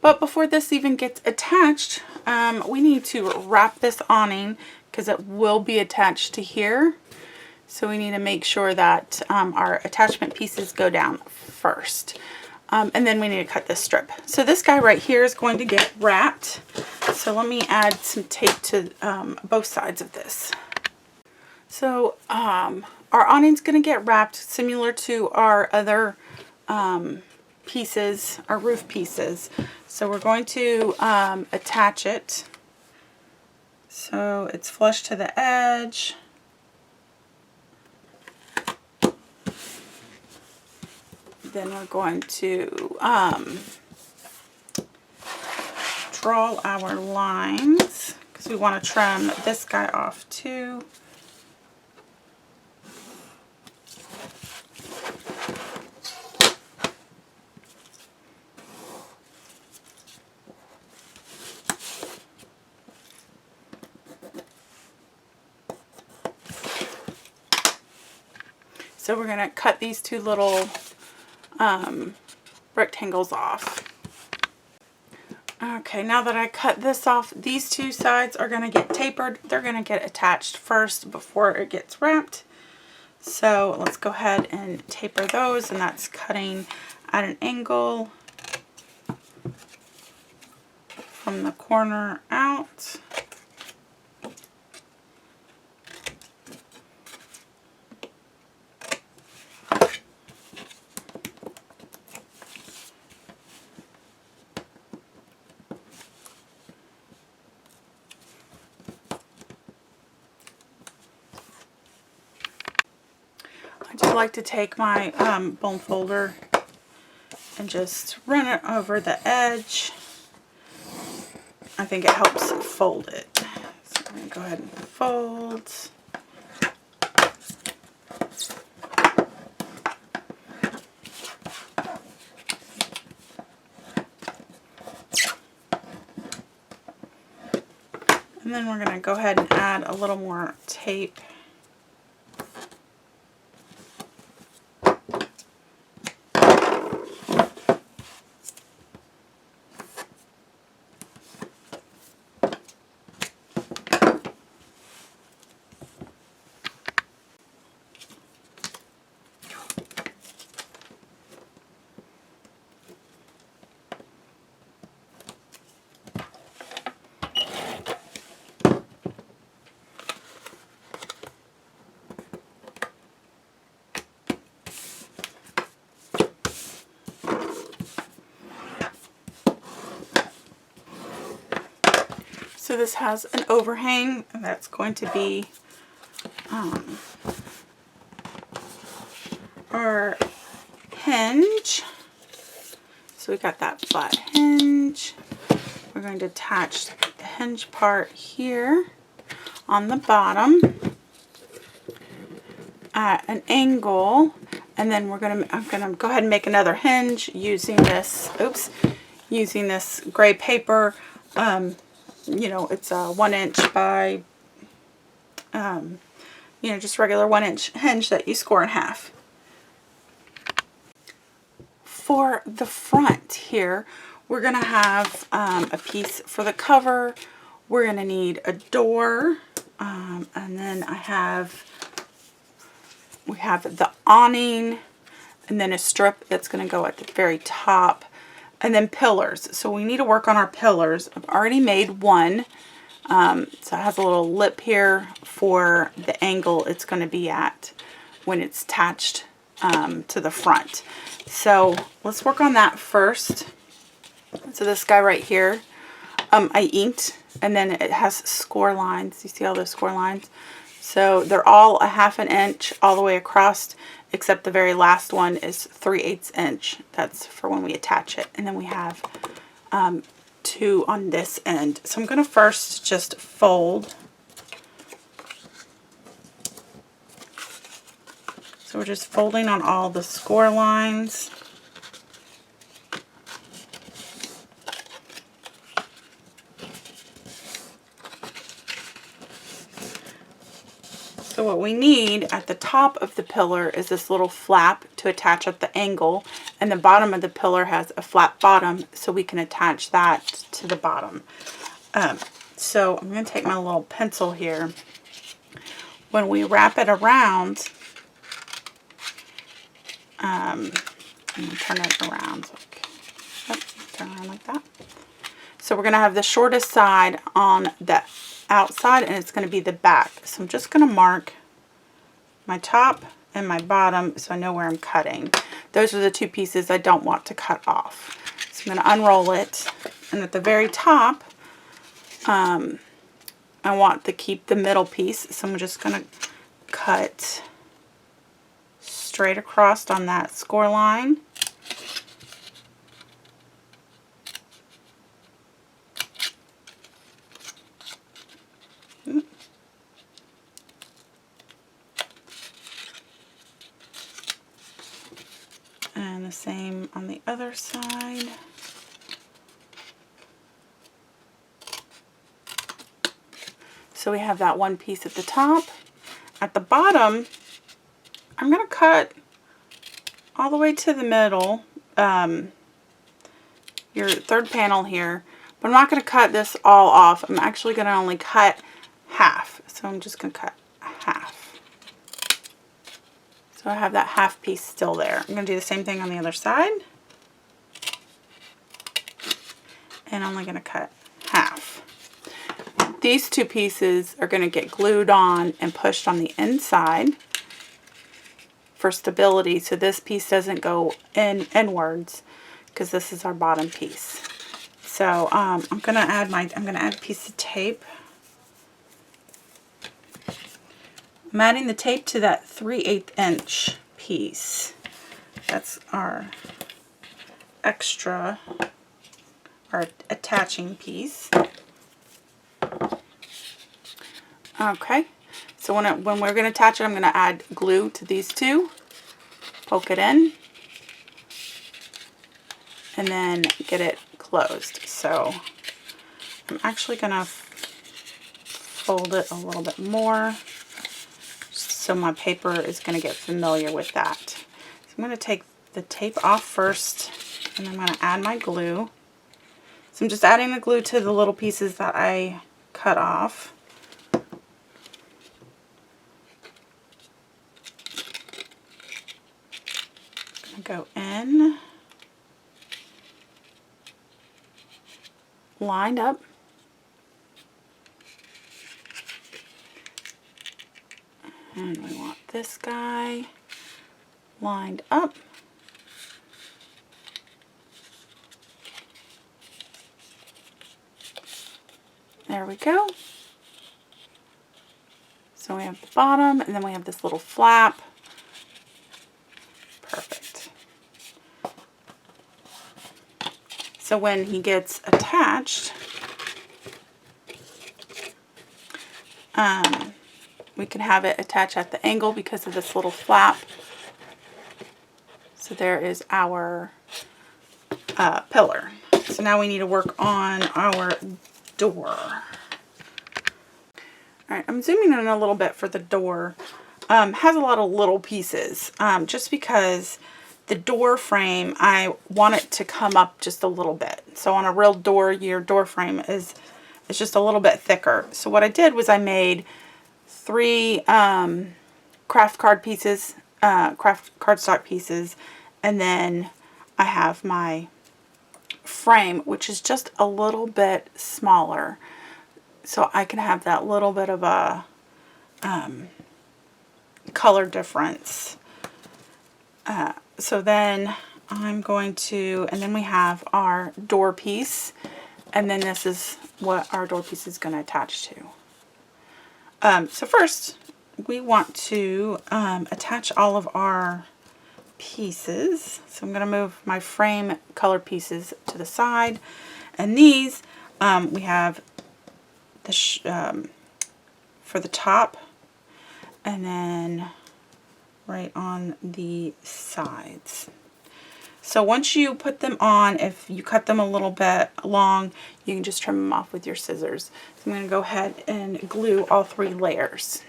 But before this even gets attached, we need to wrap this awning because it will be attached to here. So we need to make sure that our attachment pieces go down first. And then we need to cut this strip. So this guy right here is going to get wrapped. So let me add some tape to both sides of this. So our awning's going to get wrapped similar to our other pieces, our roof pieces. So we're going to attach it so it's flush to the edge. Then we're going to draw our lines because we want to trim this guy off too. So we're going to cut these two little rectangles off. Okay, now that I cut this off, these two sides are going to get tapered. They're going to get attached first before it gets wrapped. So let's go ahead and taper those, and that's cutting at an angle from the corner out. I just like to take my bone folder and just run it over the edge. I think it helps fold it. So I'm going to go ahead and fold. And then we're going to go ahead and add a little more tape. So this has an overhang, and that's going to be our hinge. So we got that flat hinge. We're going to attach the hinge part here on the bottom at an angle, and then I'm gonna go ahead and make another hinge using this. Using this gray paper. You know, it's 1 inch by you know, just regular 1-inch hinge that you score in half. For the front here, we're going to have a piece for the cover. We're going to need a door, and then we have the awning, and then a strip that's going to go at the very top, and then pillars. So we need to work on our pillars. I've already made one. So it has a little lip here for the angle it's going to be at when it's attached to the front. So let's work on that first. So this guy right here, I inked, and then it has score lines. You see all those score lines? So they're all a 1/2 inch all the way across, except the very last one is 3/8 inch. That's for when we attach it. And then we have 2 on this end. So I'm going to first just fold. So we're just folding on all the score lines. So what we need at the top of the pillar is this little flap to attach at the angle, and the bottom of the pillar has a flat bottom, so we can attach that to the bottom. So I'm going to take my little pencil here. When we wrap it around, I'm going to turn it around. Turn around like that. So we're going to have the shortest side on the outside, and it's going to be the back. So I'm just going to mark my top and my bottom so I know where I'm cutting. Those are the 2 pieces I don't want to cut off. So I'm going to unroll it, and at the very top, I want to keep the middle piece, so I'm just going to cut straight across on that score line. And the same on the other side. So we have that one piece at the top. At the bottom, I'm going to cut all the way to the middle, your third panel here, but I'm not going to cut this all off. I'm actually going to only cut half. So I'm just going to cut half. So I have that half piece still there. I'm going to do the same thing on the other side. And I'm only going to cut half. These 2 pieces are going to get glued on and pushed on the inside for stability, so this piece doesn't go inwards, because this is our bottom piece. So I'm going to add a piece of tape. I'm adding the tape to that 3/8 inch piece. That's our extra, our attaching piece. Okay, so when we're going to attach it, I'm going to add glue to these 2, poke it in, and then get it closed. So I'm actually going to fold it a little bit more, so my paper is going to get familiar with that. So I'm going to take the tape off first, and I'm going to add my glue. So I'm just adding the glue to the little pieces that I cut off. Go in, lined up, and we want this guy lined up. There we go. So we have the bottom, and then we have this little flap. Perfect. So when he gets attached, we can have it attach at the angle because of this little flap. So there is our pillar. So now we need to work on our door. Alright, I'm zooming in a little bit for the door. Has a lot of little pieces, just because the door frame, I want it to come up just a little bit. So on a real door, your door frame is just a little bit thicker. So what I did was I made 3 craft card pieces, craft cardstock pieces, and then I have my frame, which is just a little bit smaller, so I can have that little bit of a color difference. So then I'm going to, and then we have our door piece, and then this is what our door piece is going to attach to. So first we want to attach all of our pieces. So I'm going to move my frame color pieces to the side, and these we have the for the top, and then right on the sides. So once you put them on, if you cut them a little bit long, you can just trim them off with your scissors. So I'm going to go ahead and glue all 3 layers.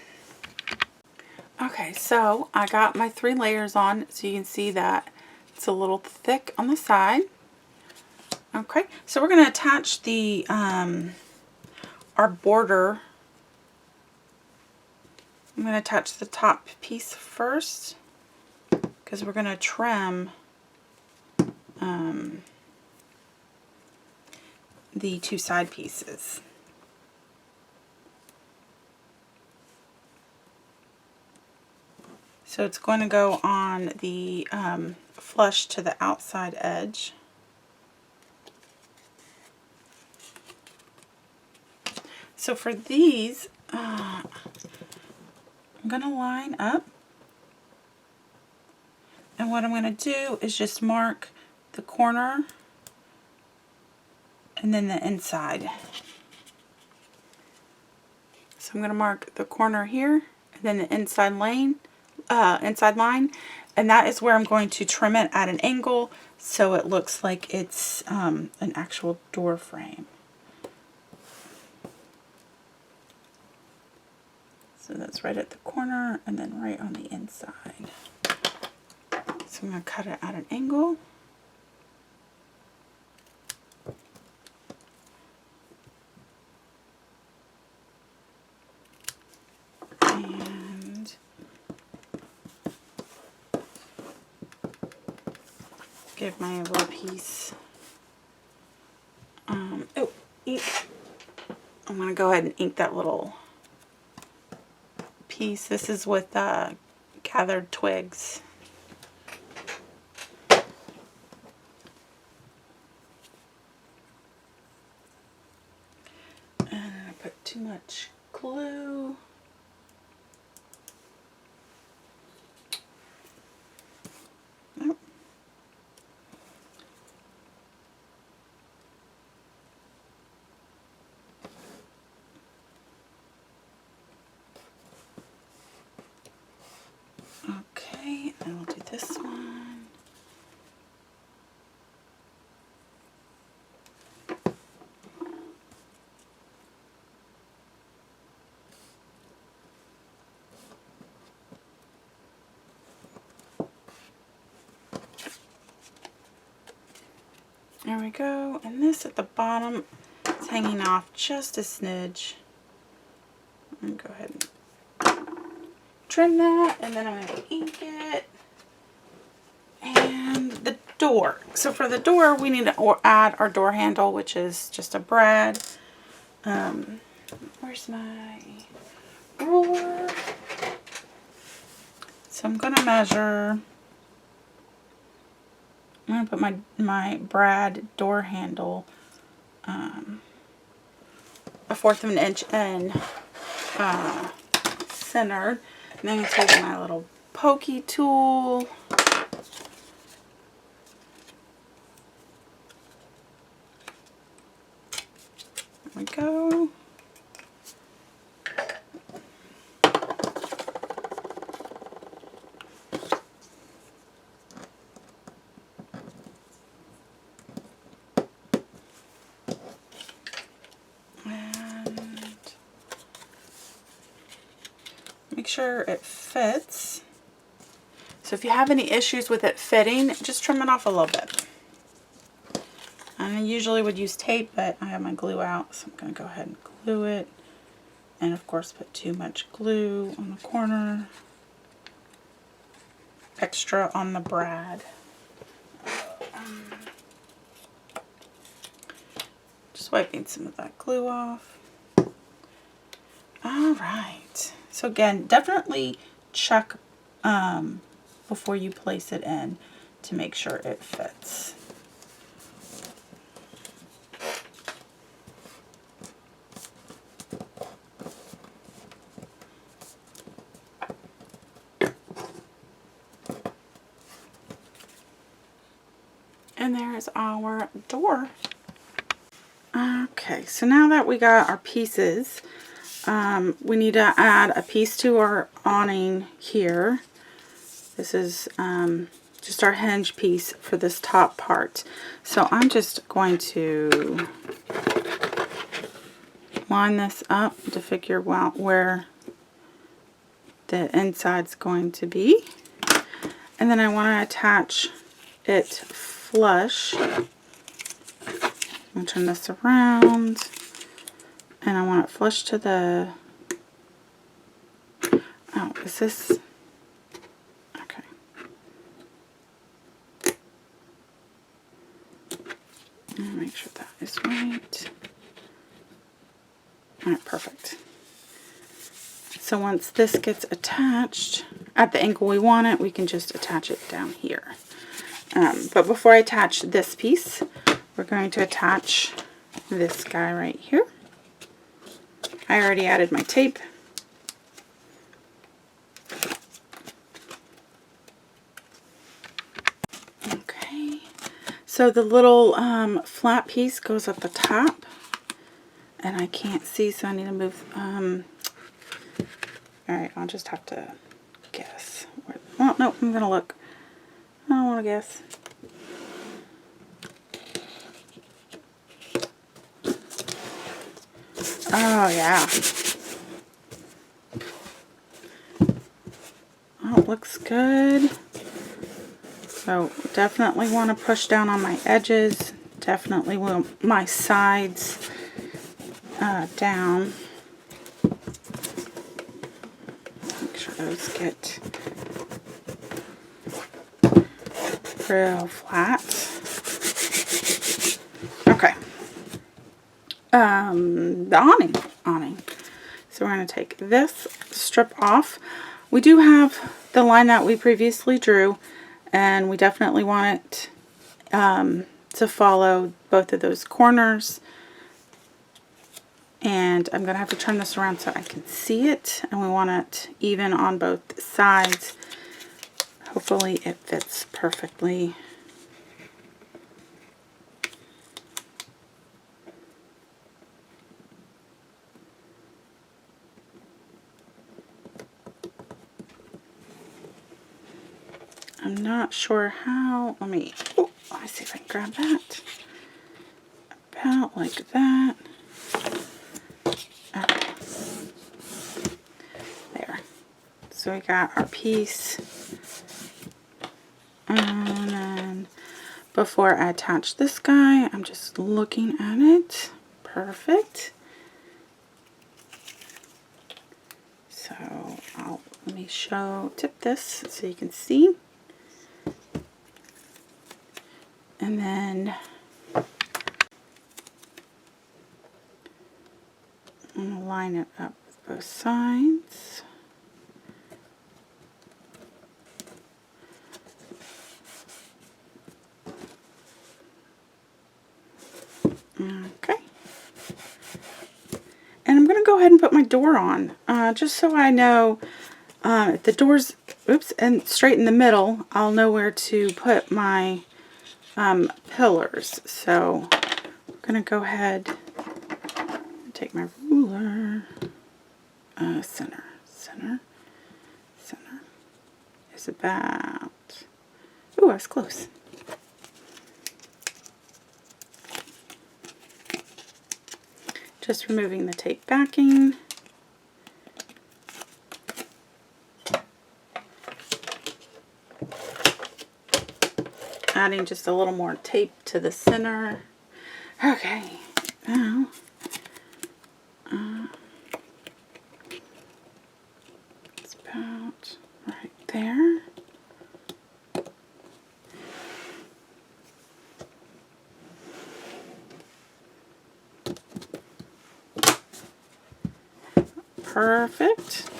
Okay, so I got my 3 layers on, so you can see that it's a little thick on the side. Okay, so we're going to attach the our border. I'm going to attach the top piece first, because we're going to trim the 2 side pieces. So it's going to go on the flush to the outside edge. So for these, I'm going to line up, and what I'm going to do is just mark the corner and then the inside. So I'm going to mark the corner here, and then the inside line, and that is where I'm going to trim it at an angle so it looks like it's an actual door frame. So that's right at the corner and then right on the inside. So I'm going to cut it at an angle. And give my little piece. Ink. I'm going to go ahead and ink that little piece. This is with gathered twigs. And I put too much glue. Nope. Okay, and we'll do this one. There we go, and this at the bottom is hanging off just a smidge. I'm going to go ahead and trim that, and then I'm going to ink it. And the door. So for the door, we need to add our door handle, which is just a brad. Where's my ruler? So I'm going to measure. I'm going to put my brad door handle a 1/4 of an inch in centered. And then I'm going to take my little pokey tool. There we go. make sure it fits. So if you have any issues with it fitting, just trim it off a little bit. And I usually would use tape, but I have my glue out, so I'm going to go ahead and glue it. And of course put too much glue on the corner. Extra on the brad. Just wiping some of that glue off. Alright. So again, definitely check before you place it in to make sure it fits. And there's our door. Okay, so now that we got our pieces, we need to add a piece to our awning here. This is just our hinge piece for this top part. So I'm just going to line this up to figure out where the inside's going to be. And then I want to attach it flush. I'm going to turn this around, and I want it flush to the, oh, is this, okay. Make sure that is right. Alright, perfect. So once this gets attached at the angle we want it, we can just attach it down here. But before I attach this piece, we're going to attach this guy right here. I already added my tape. Okay, so the little flat piece goes at the top, and I can't see, so I need to move. Alright, I'll just have to guess. Well, no, I'm going to look. I don't want to guess. Oh, yeah. Oh, it looks good. So, definitely want to push down on my edges. Definitely want my sides down. Make sure those get real flat. Okay. The awning. So we're going to take this strip off. We do have the line that we previously drew, and we definitely want it to follow both of those corners. And I'm going to have to turn this around so I can see it, and we want it even on both sides. Hopefully it fits perfectly. I'm not sure how. Let me see if I can grab that. About like that. Okay. There. So we got our piece. And then before I attach this guy, I'm just looking at it. Perfect. So let me tip this so you can see. And then I'm going to line it up with both sides. Okay. And I'm going to go ahead and put my door on, just so I know if the door's, and straight in the middle, I'll know where to put my pillars. So I'm going to go ahead and take my ruler, center is about, ooh, I was close. Just removing the tape backing. Adding just a little more tape to the center. Okay, now it's about right there. Perfect.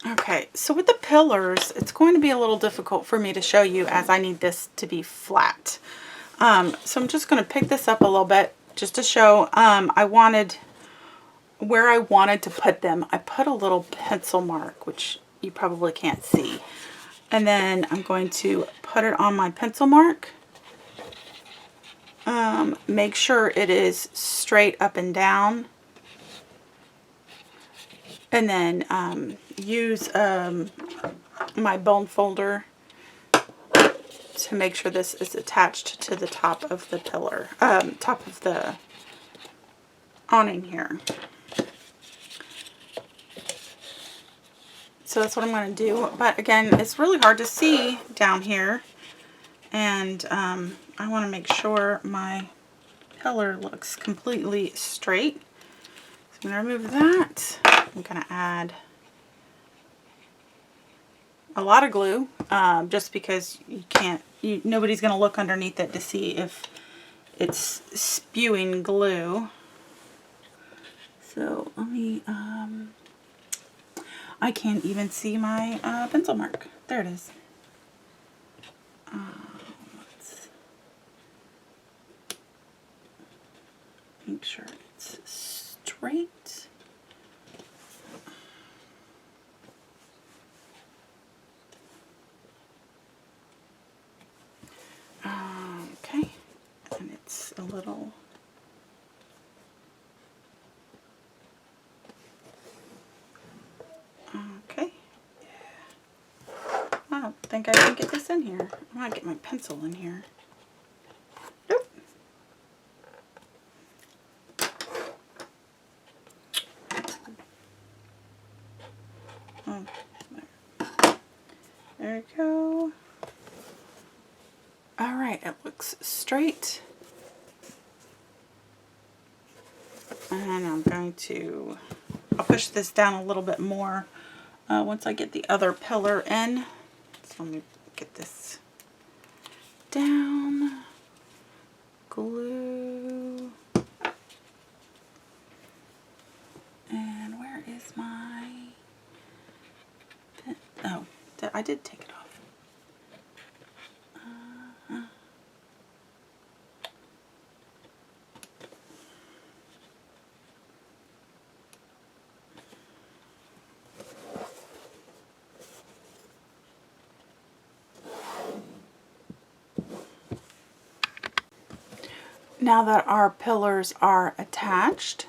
Okay, so with the pillars, it's going to be a little difficult for me to show you as I need this to be flat. So I'm just going to pick this up a little bit just to show where I wanted to put them. I put a little pencil mark, which you probably can't see. And then I'm going to put it on my pencil mark. Make sure it is straight up and down. And then use my bone folder to make sure this is attached to the top of the pillar, top of the awning here. So that's what I'm going to do. But again, it's really hard to see down here. And I want to make sure my pillar looks completely straight. So I'm going to remove that. I'm going to add a lot of glue, just because nobody's going to look underneath it to see if it's spewing glue. So let me, I can't even see my pencil mark. There it is. Let's make sure it's straight. Okay, and it's a little okay. I don't think I can get this in here. I want to get my pencil in here. Nope. Oh, there we go. Alright, it looks straight. And I'm going to, I'll push this down a little bit more once I get the other pillar in. So let me get this down. Glue. And where is my pen? Oh, I did take it off. Now that our pillars are attached,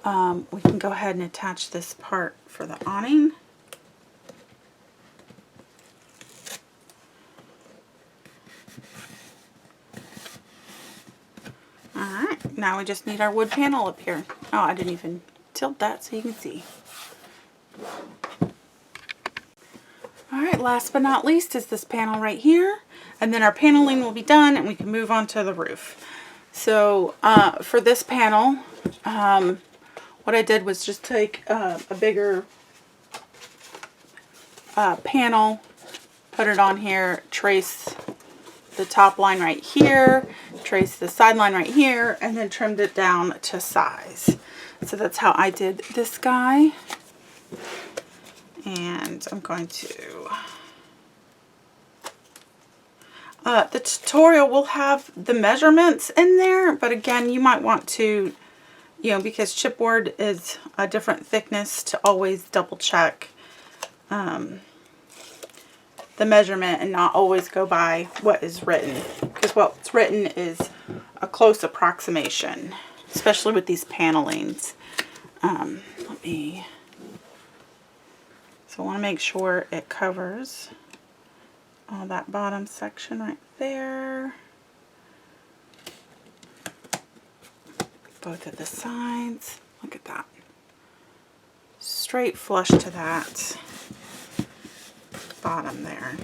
we can go ahead and attach this part for the awning. Alright, now we just need our wood panel up here. Oh, I didn't even tilt that so you can see. Alright, last but not least is this panel right here. And then our paneling will be done and we can move on to the roof. So for this panel, what I did was just take a bigger panel, put it on here, trace the top line right here, trace the side line right here, and then trimmed it down to size. So that's how I did this guy. And I'm going to... the tutorial will have the measurements in there, but again, you might want to, because chipboard is a different thickness, to always double check the measurement and not always go by what is written, because what's written is a close approximation, especially with these panelings. So I want to make sure it covers all that bottom section right there, both of the sides. Look at that. Straight flush to that bottom there.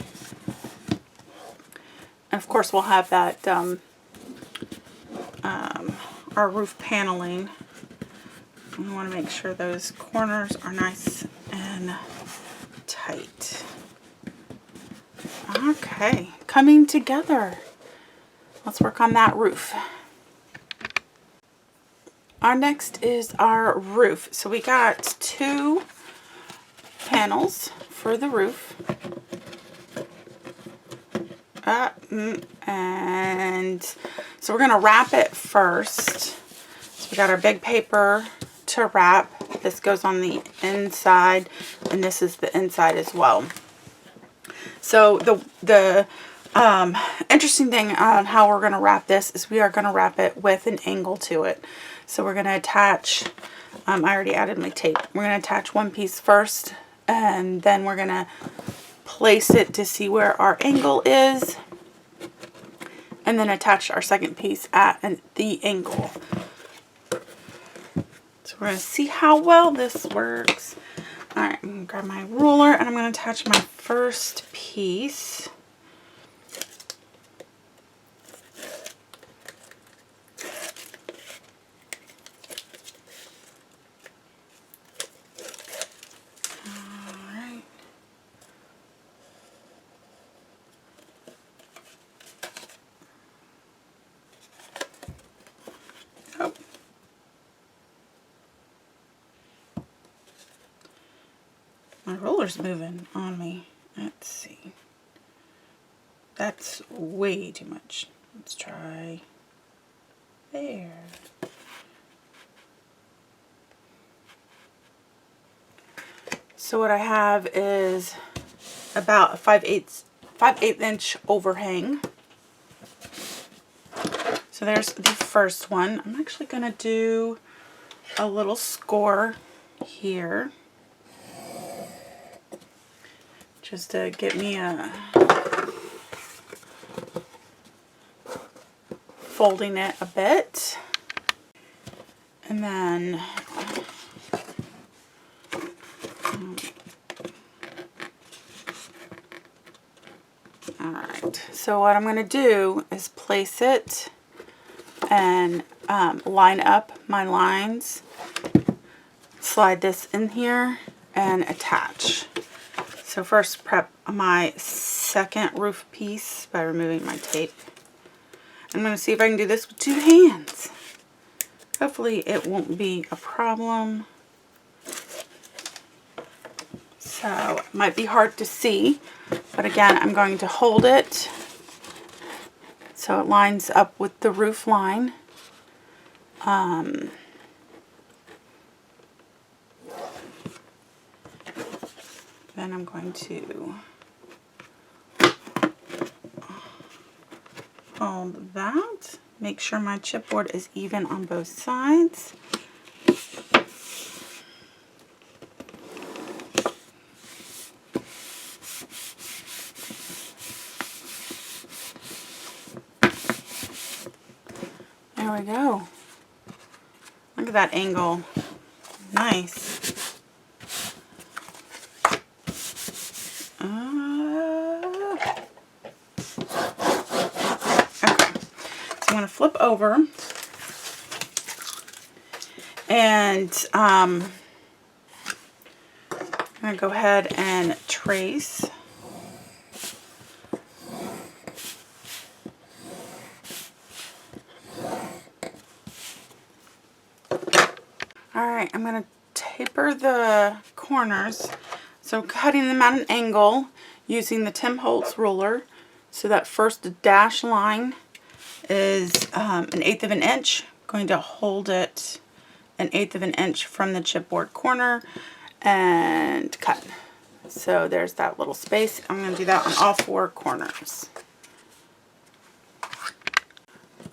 And of course we'll have that our roof paneling. We want to make sure those corners are nice and tight. Okay, coming together. Let's work on that roof. Our next is our roof. So we got 2 panels for the roof. And so we're going to wrap it first. So we got our big paper to wrap. This goes on the inside, and this is the inside as well. So the interesting thing on how we're going to wrap this is we are going to wrap it with an angle to it. So we're going to attach, I already added my tape. We're going to attach one piece first, and then we're going to place it to see where our angle is, and then attach our second piece at the angle. So we're going to see how well this works. Alright, I'm going to grab my ruler and I'm going to attach my first piece. Alright. Oh. My roller's moving on me. Let's see. That's way too much. Let's try there. So what I have is about a 5/8 inch overhang. So there's the first one. I'm actually going to do a little score here, just to get me a, folding it a bit, and then alright, so what I'm going to do is place it and line up my lines, slide this in here, and attach. So first prep my second roof piece by removing my tape. I'm going to see if I can do this with 2 hands. Hopefully it won't be a problem. So it might be hard to see, but again I'm going to hold it so it lines up with the roof line. Then I'm going to hold that. Make sure my chipboard is even on both sides. There we go. Look at that angle. Nice. I'm going to flip over, and I'm going to go ahead and trace. Alright, I'm going to taper the corners, so cutting them at an angle using the Tim Holtz ruler. So that first dash line is 1/8 of an inch. I'm going to hold it 1/8 of an inch from the chipboard corner and cut. So there's that little space. I'm going to do that on all 4 corners.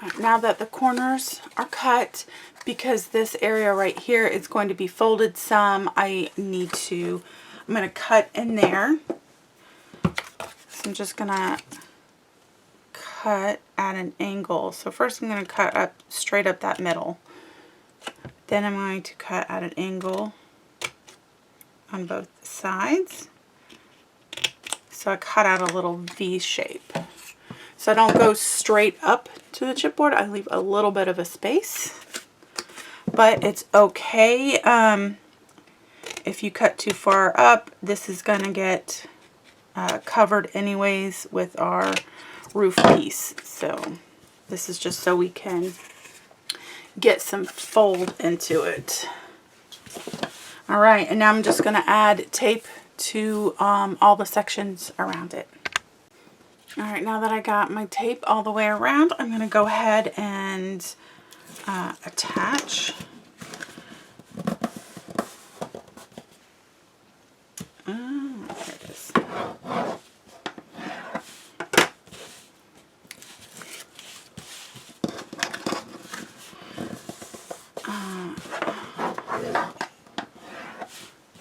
Right, now that the corners are cut, because this area right here is going to be folded some, I'm going to cut in there. So I'm just going to cut at an angle. So first I'm going to cut up straight up that middle Then I'm going to cut at an angle on both sides. So I cut out a little V shape. So I don't go straight up to the chipboard. I leave a little bit of a space. But it's okay. If you cut too far up, this is going to get covered anyways with our roof piece. So this is just so we can get some fold into it. All right, and now I'm just going to add tape to all the sections around it. All right, now that I got my tape all the way around, I'm going to go ahead and attach. There it is.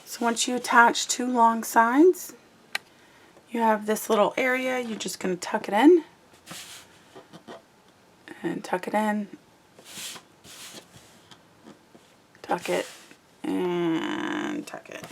So once you attach 2 long sides, you have this little area. You're just going to tuck it in and tuck it in, tuck it and tuck it.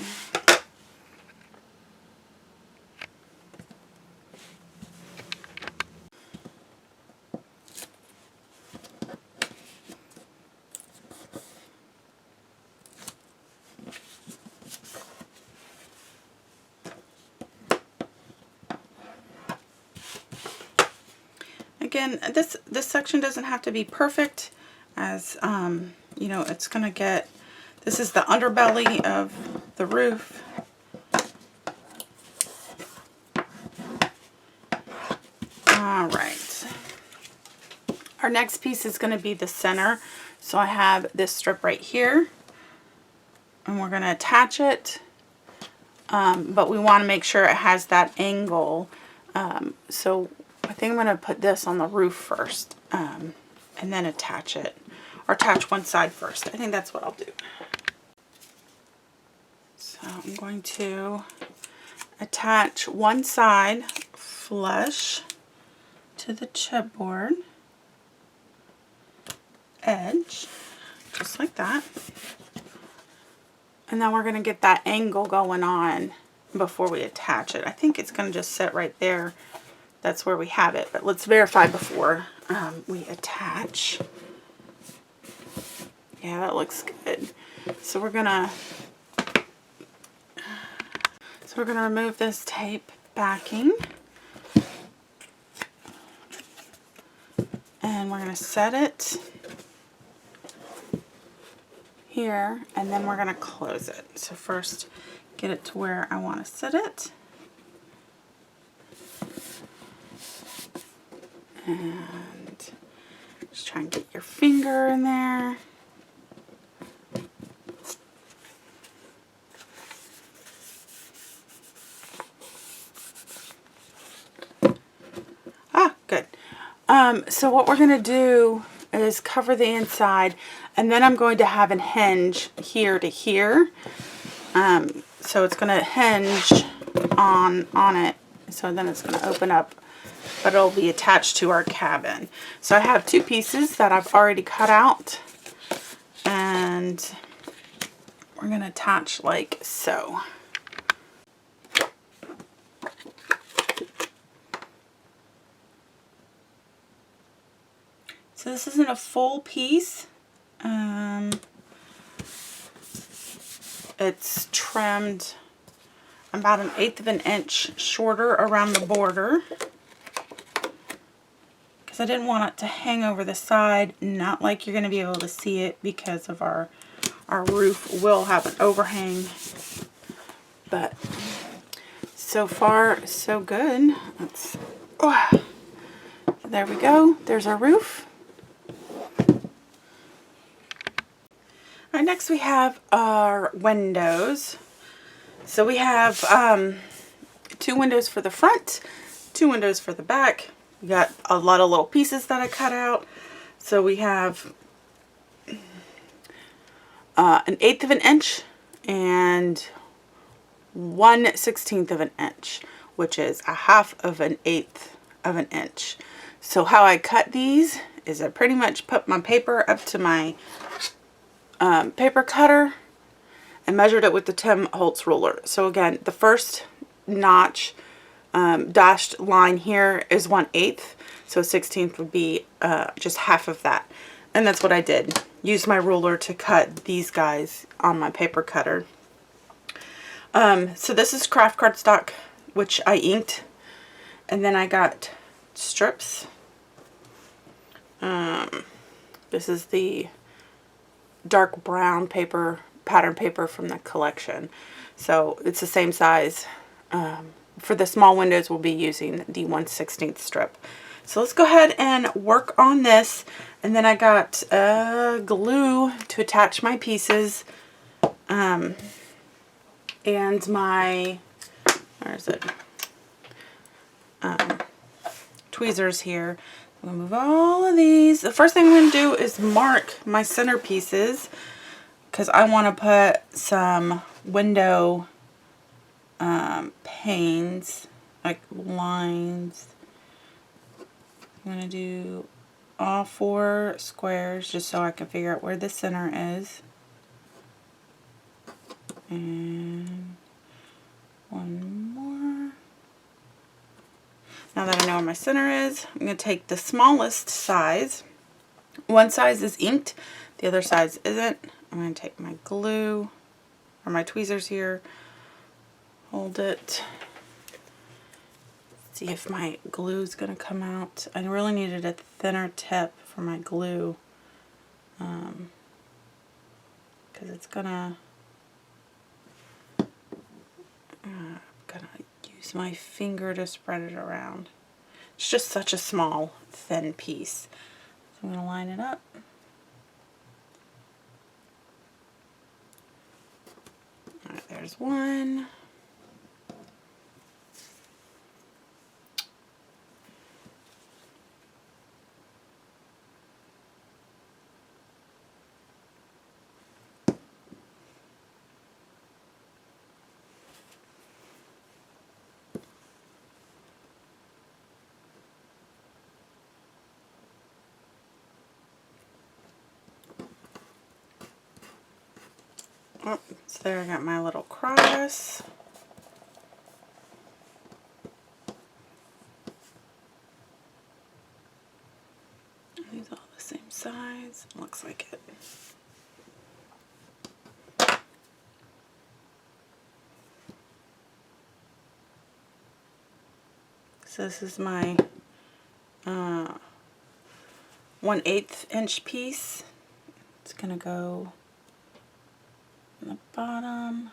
Again, this section doesn't have to be perfect, as you know, it's going to get, this is the underbelly of the roof. All right. Our next piece is going to be the center. So I have this strip right here, and we're going to attach it, but we want to make sure it has that angle. So I think I'm going to put this on the roof first, and then attach it, or attach one side first. I think that's what I'll do. So I'm going to attach one side flush to the chipboard edge, just like that. And then we're going to get that angle going on before we attach it. I think it's going to just sit right there. That's where we have it, but let's verify before we attach. Yeah, that looks good. So we're gonna remove this tape backing, and we're gonna set it here, and then we're gonna close it. So first, get it to where I want to set it. And just try and get your finger in there. Ah, good. So what we're going to do is cover the inside, and then I'm going to have a hinge here to here. So it's going to hinge on it. So then it's going to open up, but it'll be attached to our cabin. So I have 2 pieces that I've already cut out, and we're going to attach like so. So this isn't a full piece. It's trimmed about 1/8 of an inch shorter around the border, I didn't want it to hang over the side, not like you're going to be able to see it because of our roof will have an overhang. But so far, so good. There we go. There's our roof. All right, next we have our windows. So we have 2 windows for the front, 2 windows for the back. We got a lot of little pieces that I cut out. So we have 1/8 of an inch and 1/16 of an inch, which is 1/2 of an 1/8 of an inch. So how I cut these is I pretty much put my paper up to my paper cutter and measured it with the Tim Holtz ruler. So again, the first notch dashed line here is 1/8. So 1/16 would be just half of that. And that's what I did. Use my ruler to cut these guys on my paper cutter. So this is craft cardstock, which I inked. And then I got strips. This is the dark brown paper, pattern paper from the collection. So it's the same size. For the small windows, we'll be using the 1/16 strip. So let's go ahead and work on this. And then I got glue to attach my pieces. And my, where is it? Tweezers here. I'm going to move all of these. The first thing I'm going to do is mark my center pieces because I want to put some window panes, like lines. I'm going to do all 4 squares just so I can figure out where the center is. And one more. Now that I know where my center is, I'm going to take the smallest size. One size is inked, the other size isn't. I'm going to take my glue, or my tweezers here, hold it, see if my glue is going to come out. I really needed a thinner tip for my glue, because it's gonna use my finger to spread it around. It's just such a small, thin piece. So I'm going to line it up. Alright, there's one. Oh, so there I got my little cross. These all the same size. Looks like it. So this is my 1/8 inch piece. It's gonna go on the bottom.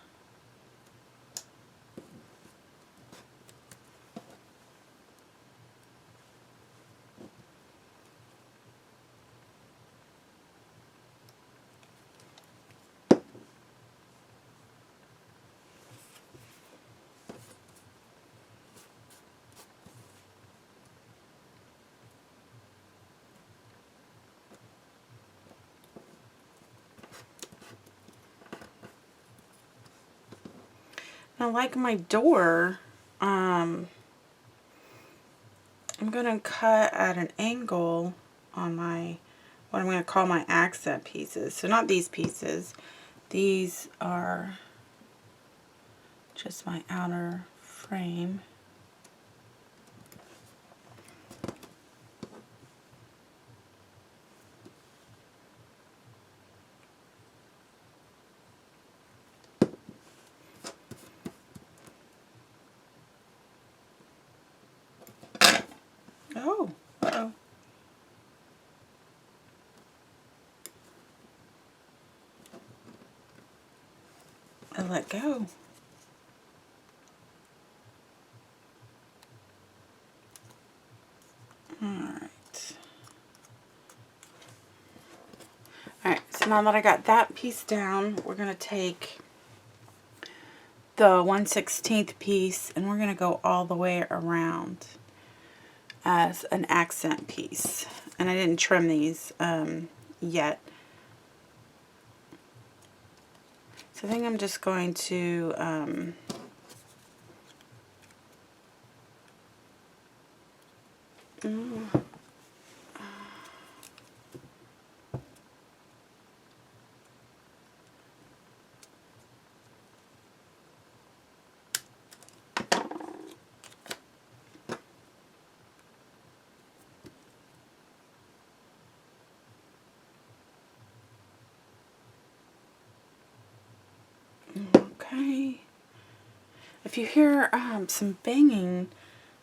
Now, like my door, I'm going to cut at an angle on my, what I'm going to call my accent pieces. So not these pieces. These are just my outer frame. Oh, uh-oh. I let go. Alright, so now that I got that piece down, we're going to take the 1/16 piece and we're going to go all the way around as an accent piece. And I didn't trim these yet. So I think I'm just going to if you hear some banging,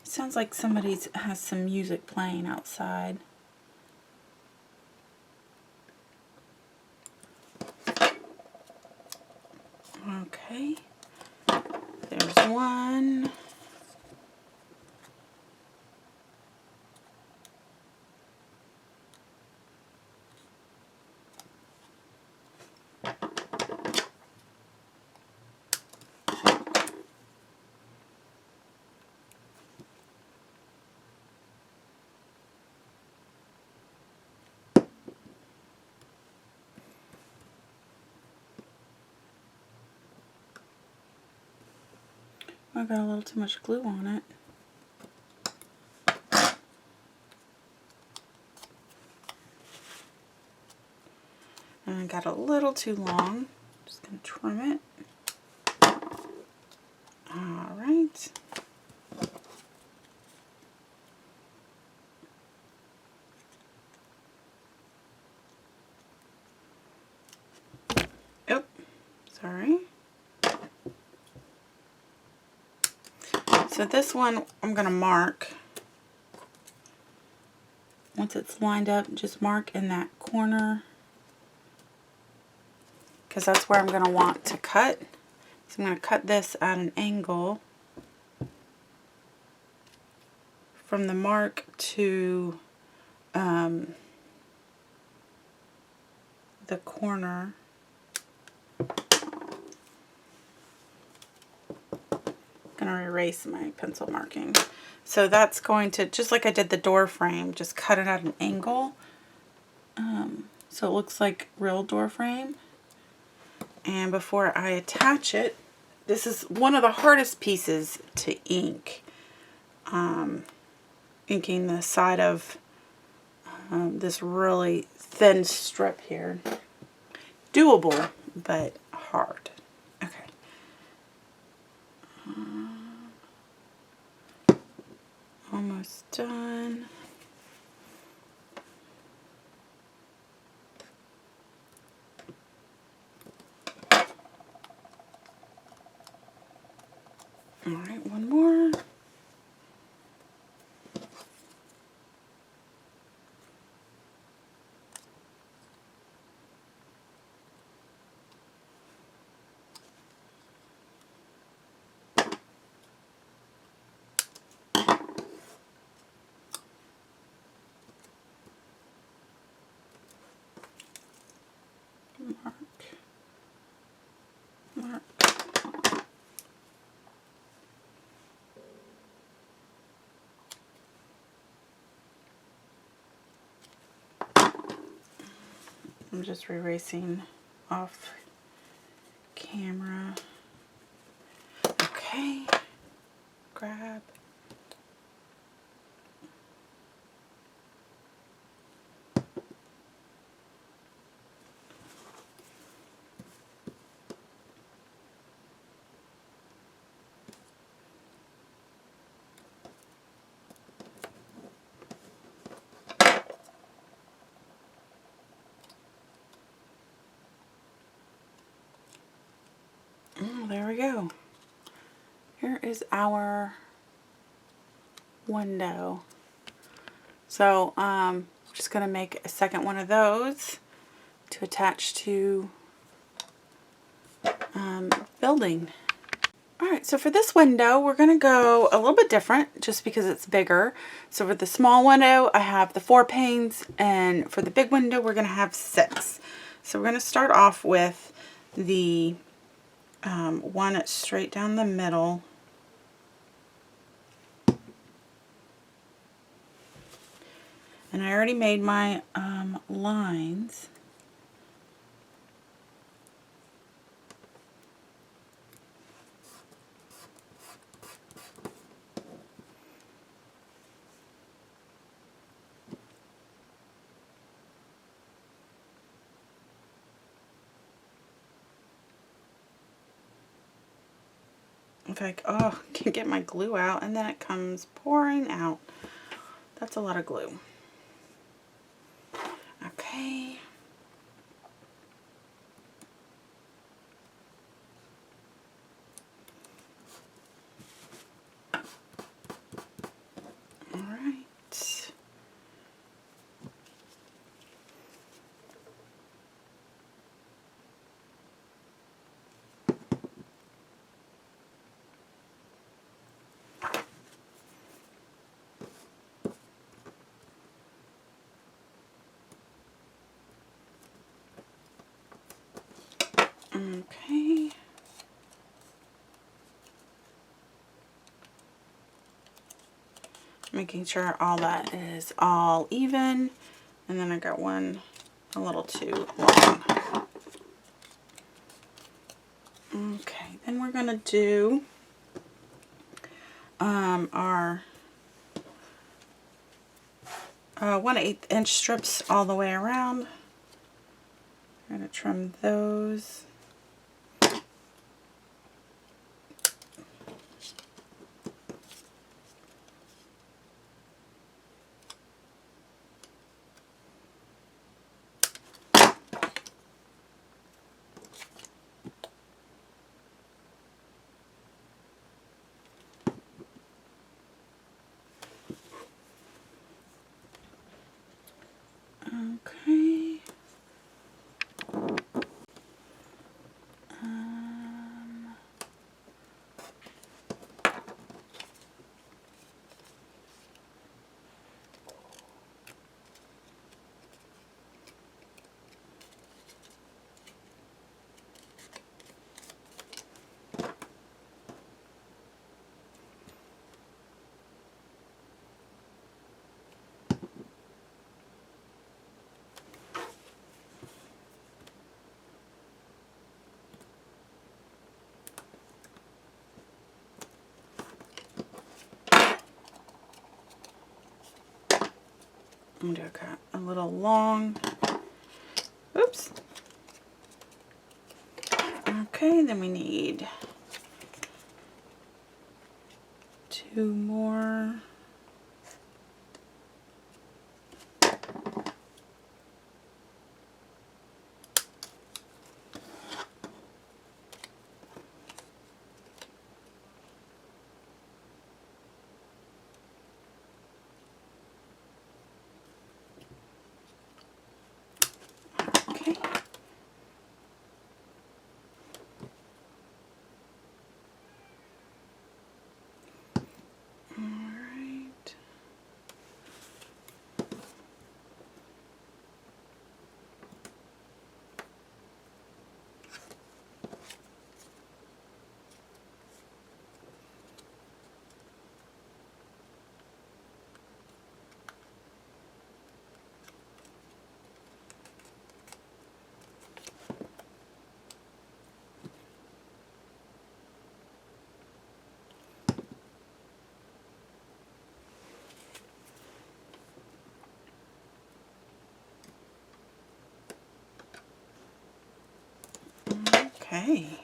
it sounds like somebody has some music playing outside. Okay, there's one. I got a little too much glue on it. And I got a little too long. Just going to trim it. All right. Oh, sorry. So this one I'm going to mark. Once it's lined up, just mark in that corner, because that's where I'm going to want to cut. So I'm going to cut this at an angle from the mark to the corner. I'm going to erase my pencil marking. So that's going to, just like I did the door frame, just cut it at an angle so it looks like real door frame. And before I attach it, this is one of the hardest pieces to ink. Inking the side of this really thin strip here. Doable, but hard. Okay. Almost done. All right, one more. Mark. Mark. I'm just erasing off camera. Okay. Grab. There we go. Here is our window. So I'm just going to make a second one of those to attach to building. Alright, so for this window we're going to go a little bit different just because it's bigger. So for the small window I have the 4 panes, and for the big window we're going to have 6. So we're going to start off with the one straight down the middle. And I already made my lines. It's like, oh, can't get my glue out, and then it comes pouring out. That's a lot of glue. Okay. making sure all that is all even. And then I got one a little too long. Okay, then we're going to do our 1/8 inch strips all the way around. I'm going to trim those. Okay. I'm going to cut a little long. Oops. Okay, then we need 2 more. Okay. Alright. Okay.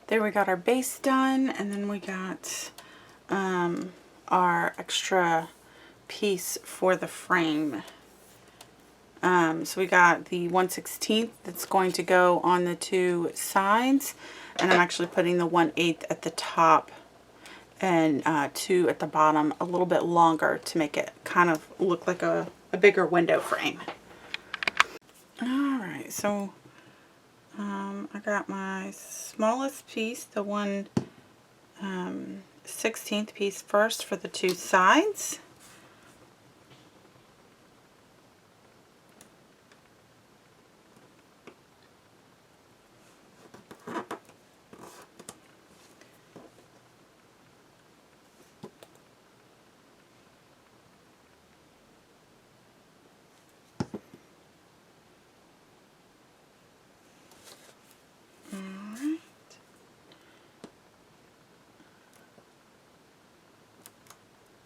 There we got our base done, and then we got our extra piece for the frame. So we got the 1/16 that's going to go on the 2 sides, and I'm actually putting the 1/8 at the top and 2 at the bottom a little bit longer to make it kind of look like a bigger window frame. Alright, so I got my smallest piece, the 1/16 piece first for the 2 sides.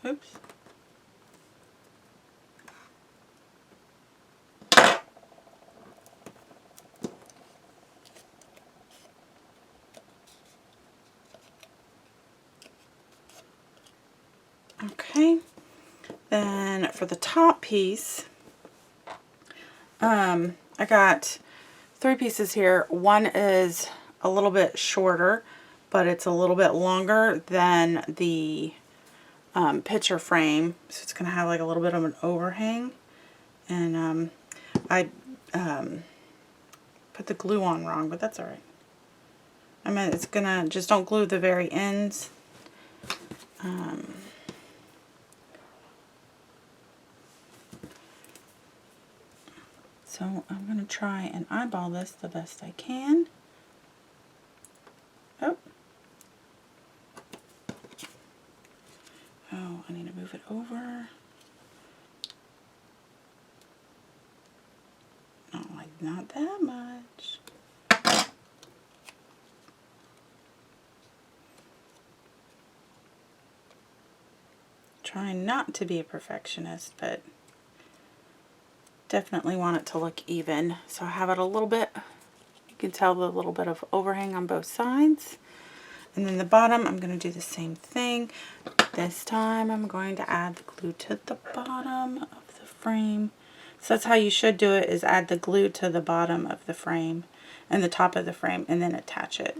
Oops. Okay. Then for the top piece, I got 3 pieces here. One is a little bit shorter, but it's a little bit longer than the picture frame, so it's going to have like a little bit of an overhang. And I put the glue on wrong, but that's alright. I mean, it's going to, just don't glue the very ends. So I'm going to try and eyeball this the best I can. Oh, I need to move it over. Oh, like not that much. Trying not to be a perfectionist, but definitely want it to look even. So I have it a little bit, you can tell the little bit of overhang on both sides. And then the bottom, I'm going to do the same thing. This time I'm going to add the glue to the bottom of the frame. So that's how you should do it, is add the glue to the bottom of the frame and the top of the frame and then attach it.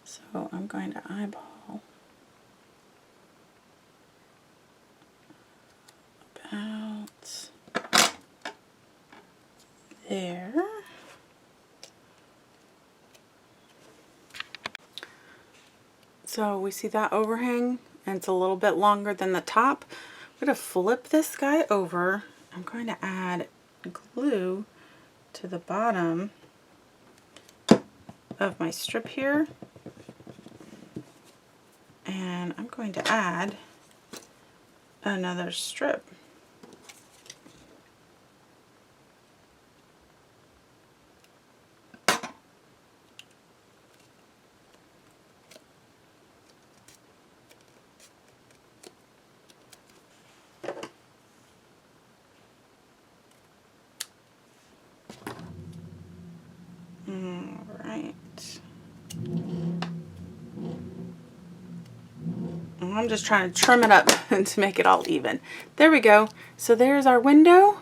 So I'm going to eyeball about there. So we see that overhang, and it's a little bit longer than the top. I'm going to flip this guy over. I'm going to add glue to the bottom of my strip here. And I'm going to add another strip. I'm just trying to trim it up to make it all even. There we go. So there's our window.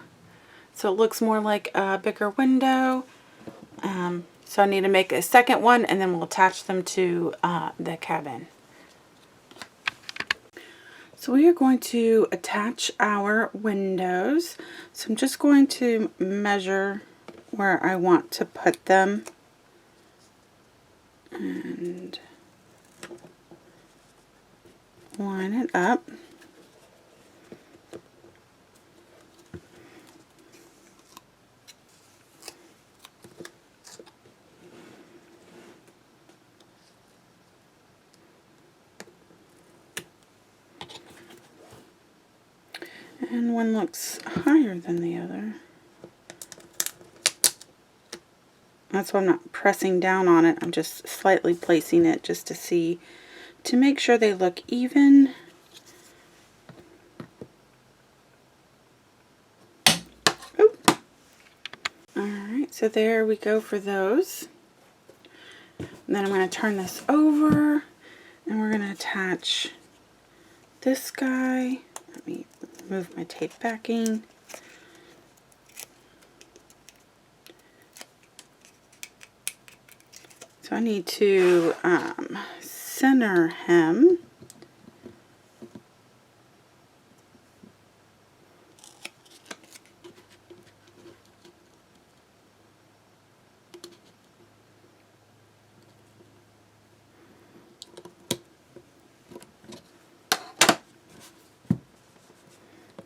So it looks more like a bigger window. So I need to make a second one, and then we'll attach them to the cabin. So we are going to attach our windows. So I'm just going to measure where I want to put them. And line it up. And one looks higher than the other. That's why I'm not pressing down on it. I'm just slightly placing it just to see, to make sure they look even. Oop. Alright, so there we go for those. And then I'm going to turn this over, and we're going to attach this guy. Let me move my tape backing. So I need to center him.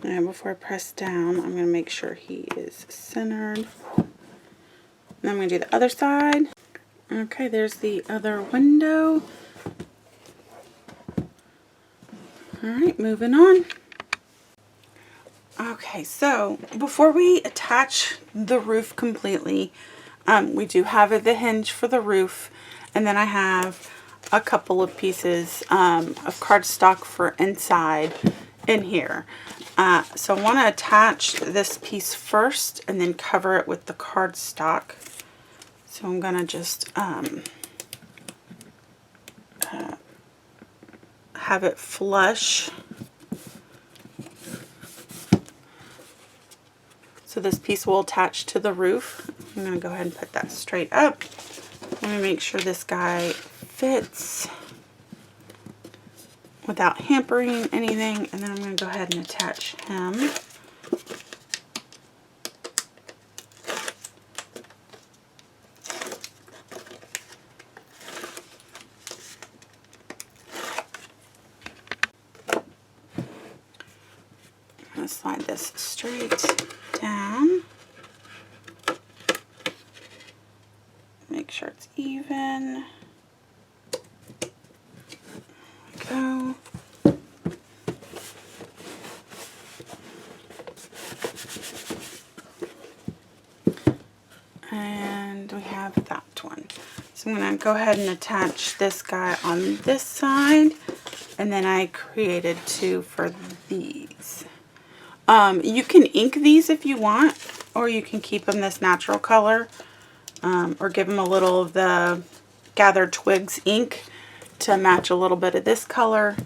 And before I press down, I'm going to make sure he is centered. And then I'm going to do the other side. Okay, there's the other window. Alright, moving on. Okay, so before we attach the roof completely, we do have the hinge for the roof, and then I have a couple of pieces of cardstock for inside in here. So I want to attach this piece first and then cover it with the cardstock. So I'm going to just have it flush. So this piece will attach to the roof. I'm going to go ahead and put that straight up. Let me make sure this guy fits without hampering anything, and then I'm going to go ahead and attach him. I'm going to slide this straight down. make sure it's even. There we go. And we have that one. So I'm going to go ahead and attach this guy on this side. And then I created 2 for these. You can ink these if you want, or you can keep them this natural color, or give them a little of the Gathered Twigs ink to match a little bit of this color.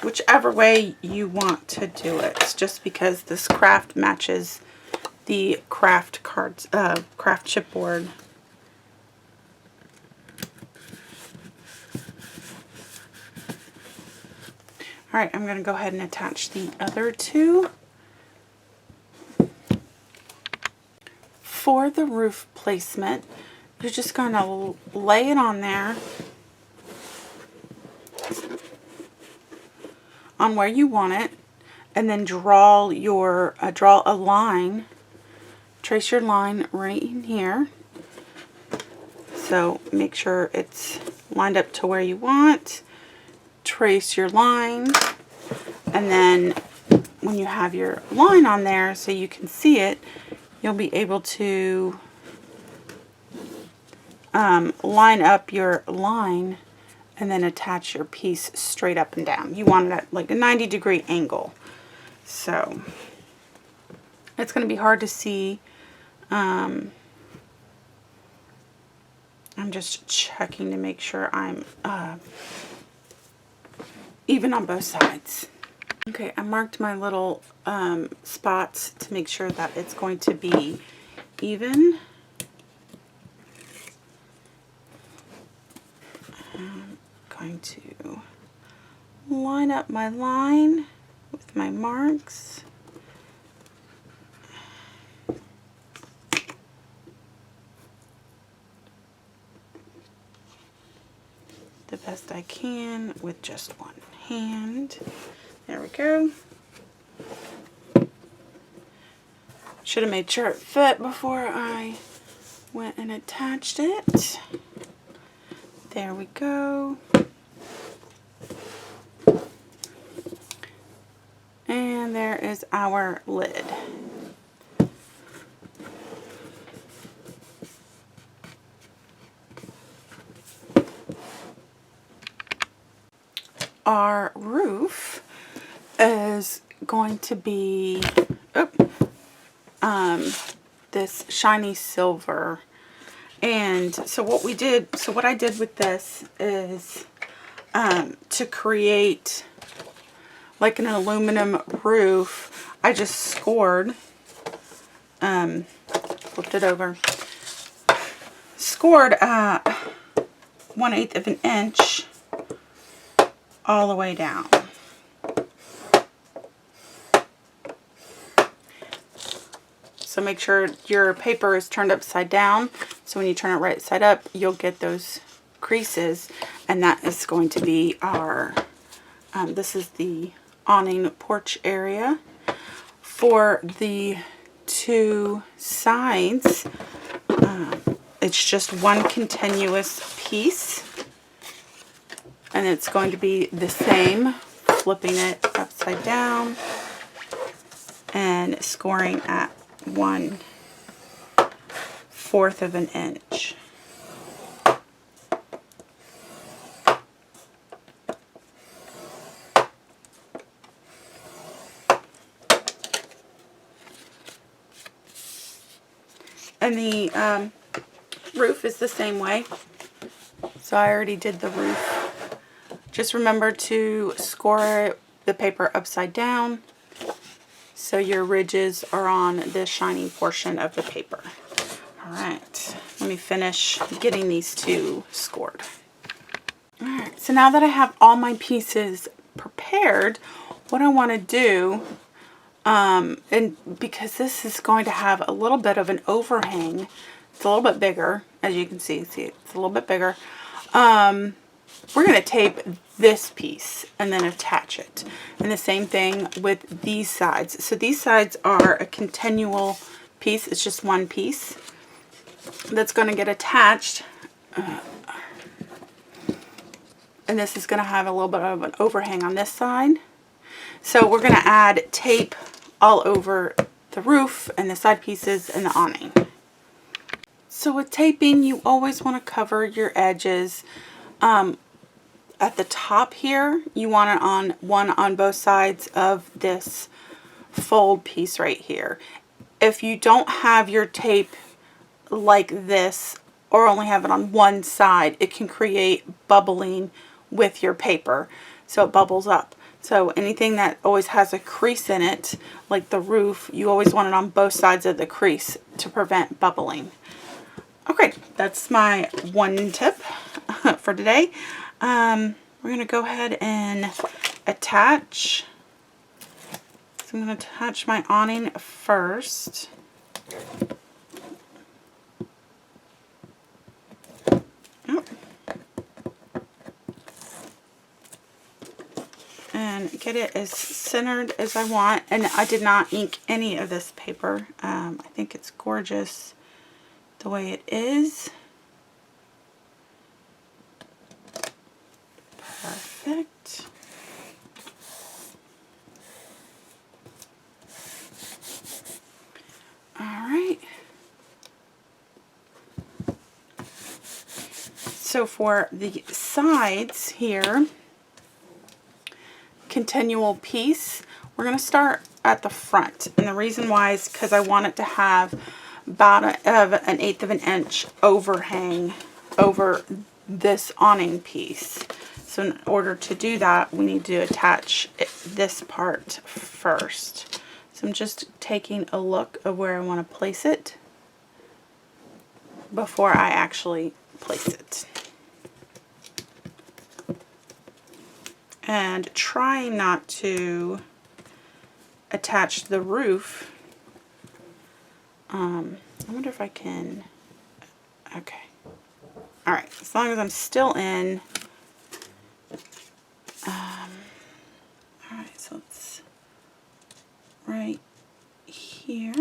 Whichever way you want to do it. It's just because this craft matches the craft cards, craft chipboard. All right, I'm going to go ahead and attach the other 2. For the roof placement, you're just going to lay it on there on where you want it, and then draw a line. Trace your line right in here. So make sure it's lined up to where you want. Trace your line, and then when you have your line on there so you can see it, you'll be able to line up your line and then attach your piece straight up and down. You want it at like a 90-degree angle. So it's going to be hard to see. I'm just checking to make sure I'm even on both sides. Okay, I marked my little spots to make sure that it's going to be even. I'm going to line up my line with my marks. The best I can with just one hand. There we go. Should have made sure it fit before I went and attached it. There we go. And there is our lid. Our roof is going to be this shiny silver. And so what I did with this is to create like an aluminum roof, I just scored, flipped it over, scored 1/8 of an inch all the way down. So make sure your paper is turned upside down. So when you turn it right side up, you'll get those creases. And that is going to be our, this is the awning porch area. For the 2 sides, it's just one continuous piece. And it's going to be the same, flipping it upside down and scoring at 1/4 of an inch. And the roof is the same way. So I already did the roof. Just remember to score the paper upside down so your ridges are on the shiny portion of the paper. Alright, let me finish getting these 2 scored. Alright, so now that I have all my pieces prepared, what I want to do, and because this is going to have a little bit of an overhang, it's a little bit bigger, as you can see it's a little bit bigger. We're going to tape this piece and then attach it. And the same thing with these sides. So these sides are a continual piece. It's just one piece. that's going to get attached. And this is going to have a little bit of an overhang on this side. So we're going to add tape all over the roof and the side pieces and the awning. So with taping, you always want to cover your edges. At the top here, you want it on both sides of this fold piece right here. If you don't have your tape like this, or only have it on one side, it can create bubbling with your paper, so it bubbles up. So anything that always has a crease in it, like the roof, you always want it on both sides of the crease to prevent bubbling. Okay, that's my one tip for today. We're going to go ahead and attach. So I'm going to attach my awning first. And get it as centered as I want. And I did not ink any of this paper. I think it's gorgeous the way it is. Perfect. All right. So for the sides here, continual piece, we're going to start at the front, and the reason why is because I want it to have about an 1/8 of an inch overhang over this awning piece. So in order to do that, we need to attach this part first. So I'm just taking a look of where I want to place it before I actually place it. And trying not to attach the roof. I wonder if I can. Okay. Alright, as long as I'm still in. Alright, so it's right here.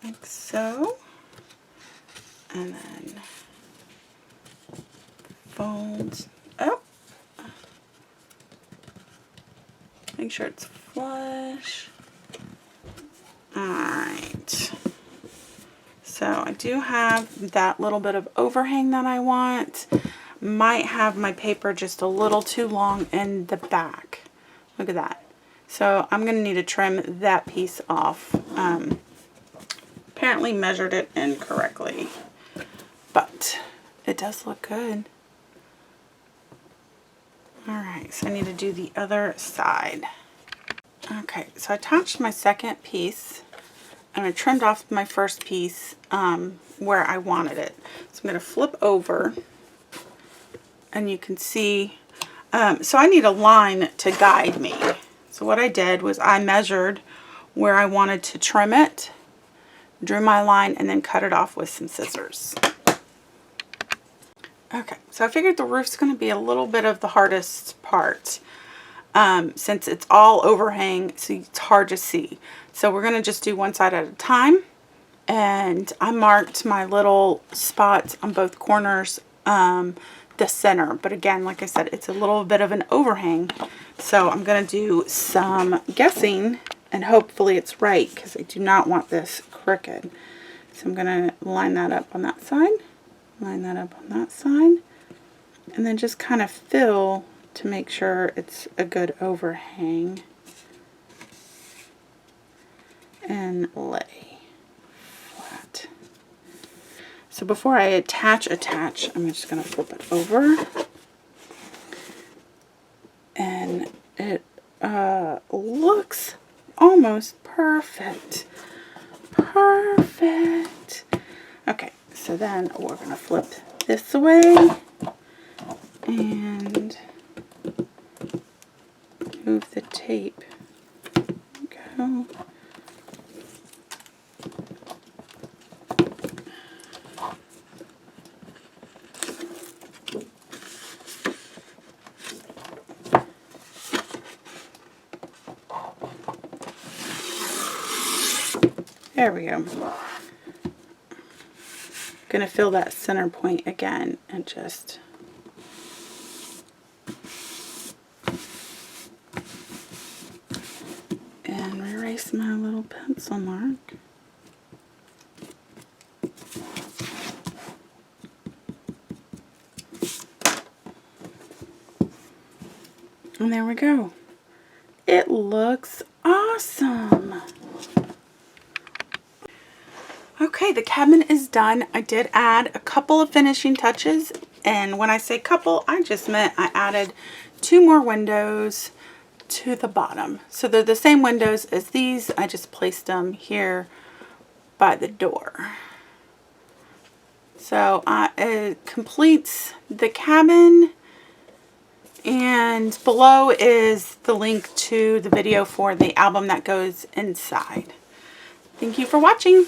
Like so. And then fold. Oh! Make sure it's flush. Alright. So I do have that little bit of overhang that I want. Might have my paper just a little too long in the back. Look at that. So I'm going to need to trim that piece off. Apparently measured it incorrectly. But it does look good. Alright, so I need to do the other side. Okay, so I attached my second piece and I trimmed off my first piece where I wanted it. So I'm going to flip over and you can see, so I need a line to guide me. So what I did was I measured where I wanted to trim it, drew my line, and then cut it off with some scissors. Okay, so I figured the roof's going to be a little bit of the hardest part since it's all overhang, so it's hard to see. So we're going to just do one side at a time, and I marked my little spots on both corners, the center. But again, like I said, it's a little bit of an overhang, so I'm going to do some guessing, and hopefully it's right because I do not want this crooked. So I'm going to line that up on that side. Line that up on that side, and then just kind of fill to make sure it's a good overhang, and lay flat. So before I attach, I'm just going to flip it over, and it looks almost perfect. Perfect. Okay. So then we're going to flip this away and move the tape. Go. There we go. going to fill that center point again and just erase my little pencil mark. And there we go. It looks awesome. Okay, the cabin is done. I did add a couple of finishing touches, and when I say couple, I just meant I added 2 more windows to the bottom. So they're the same windows as these. I just placed them here by the door. So it completes the cabin, and below is the link to the video for the album that goes inside. Thank you for watching.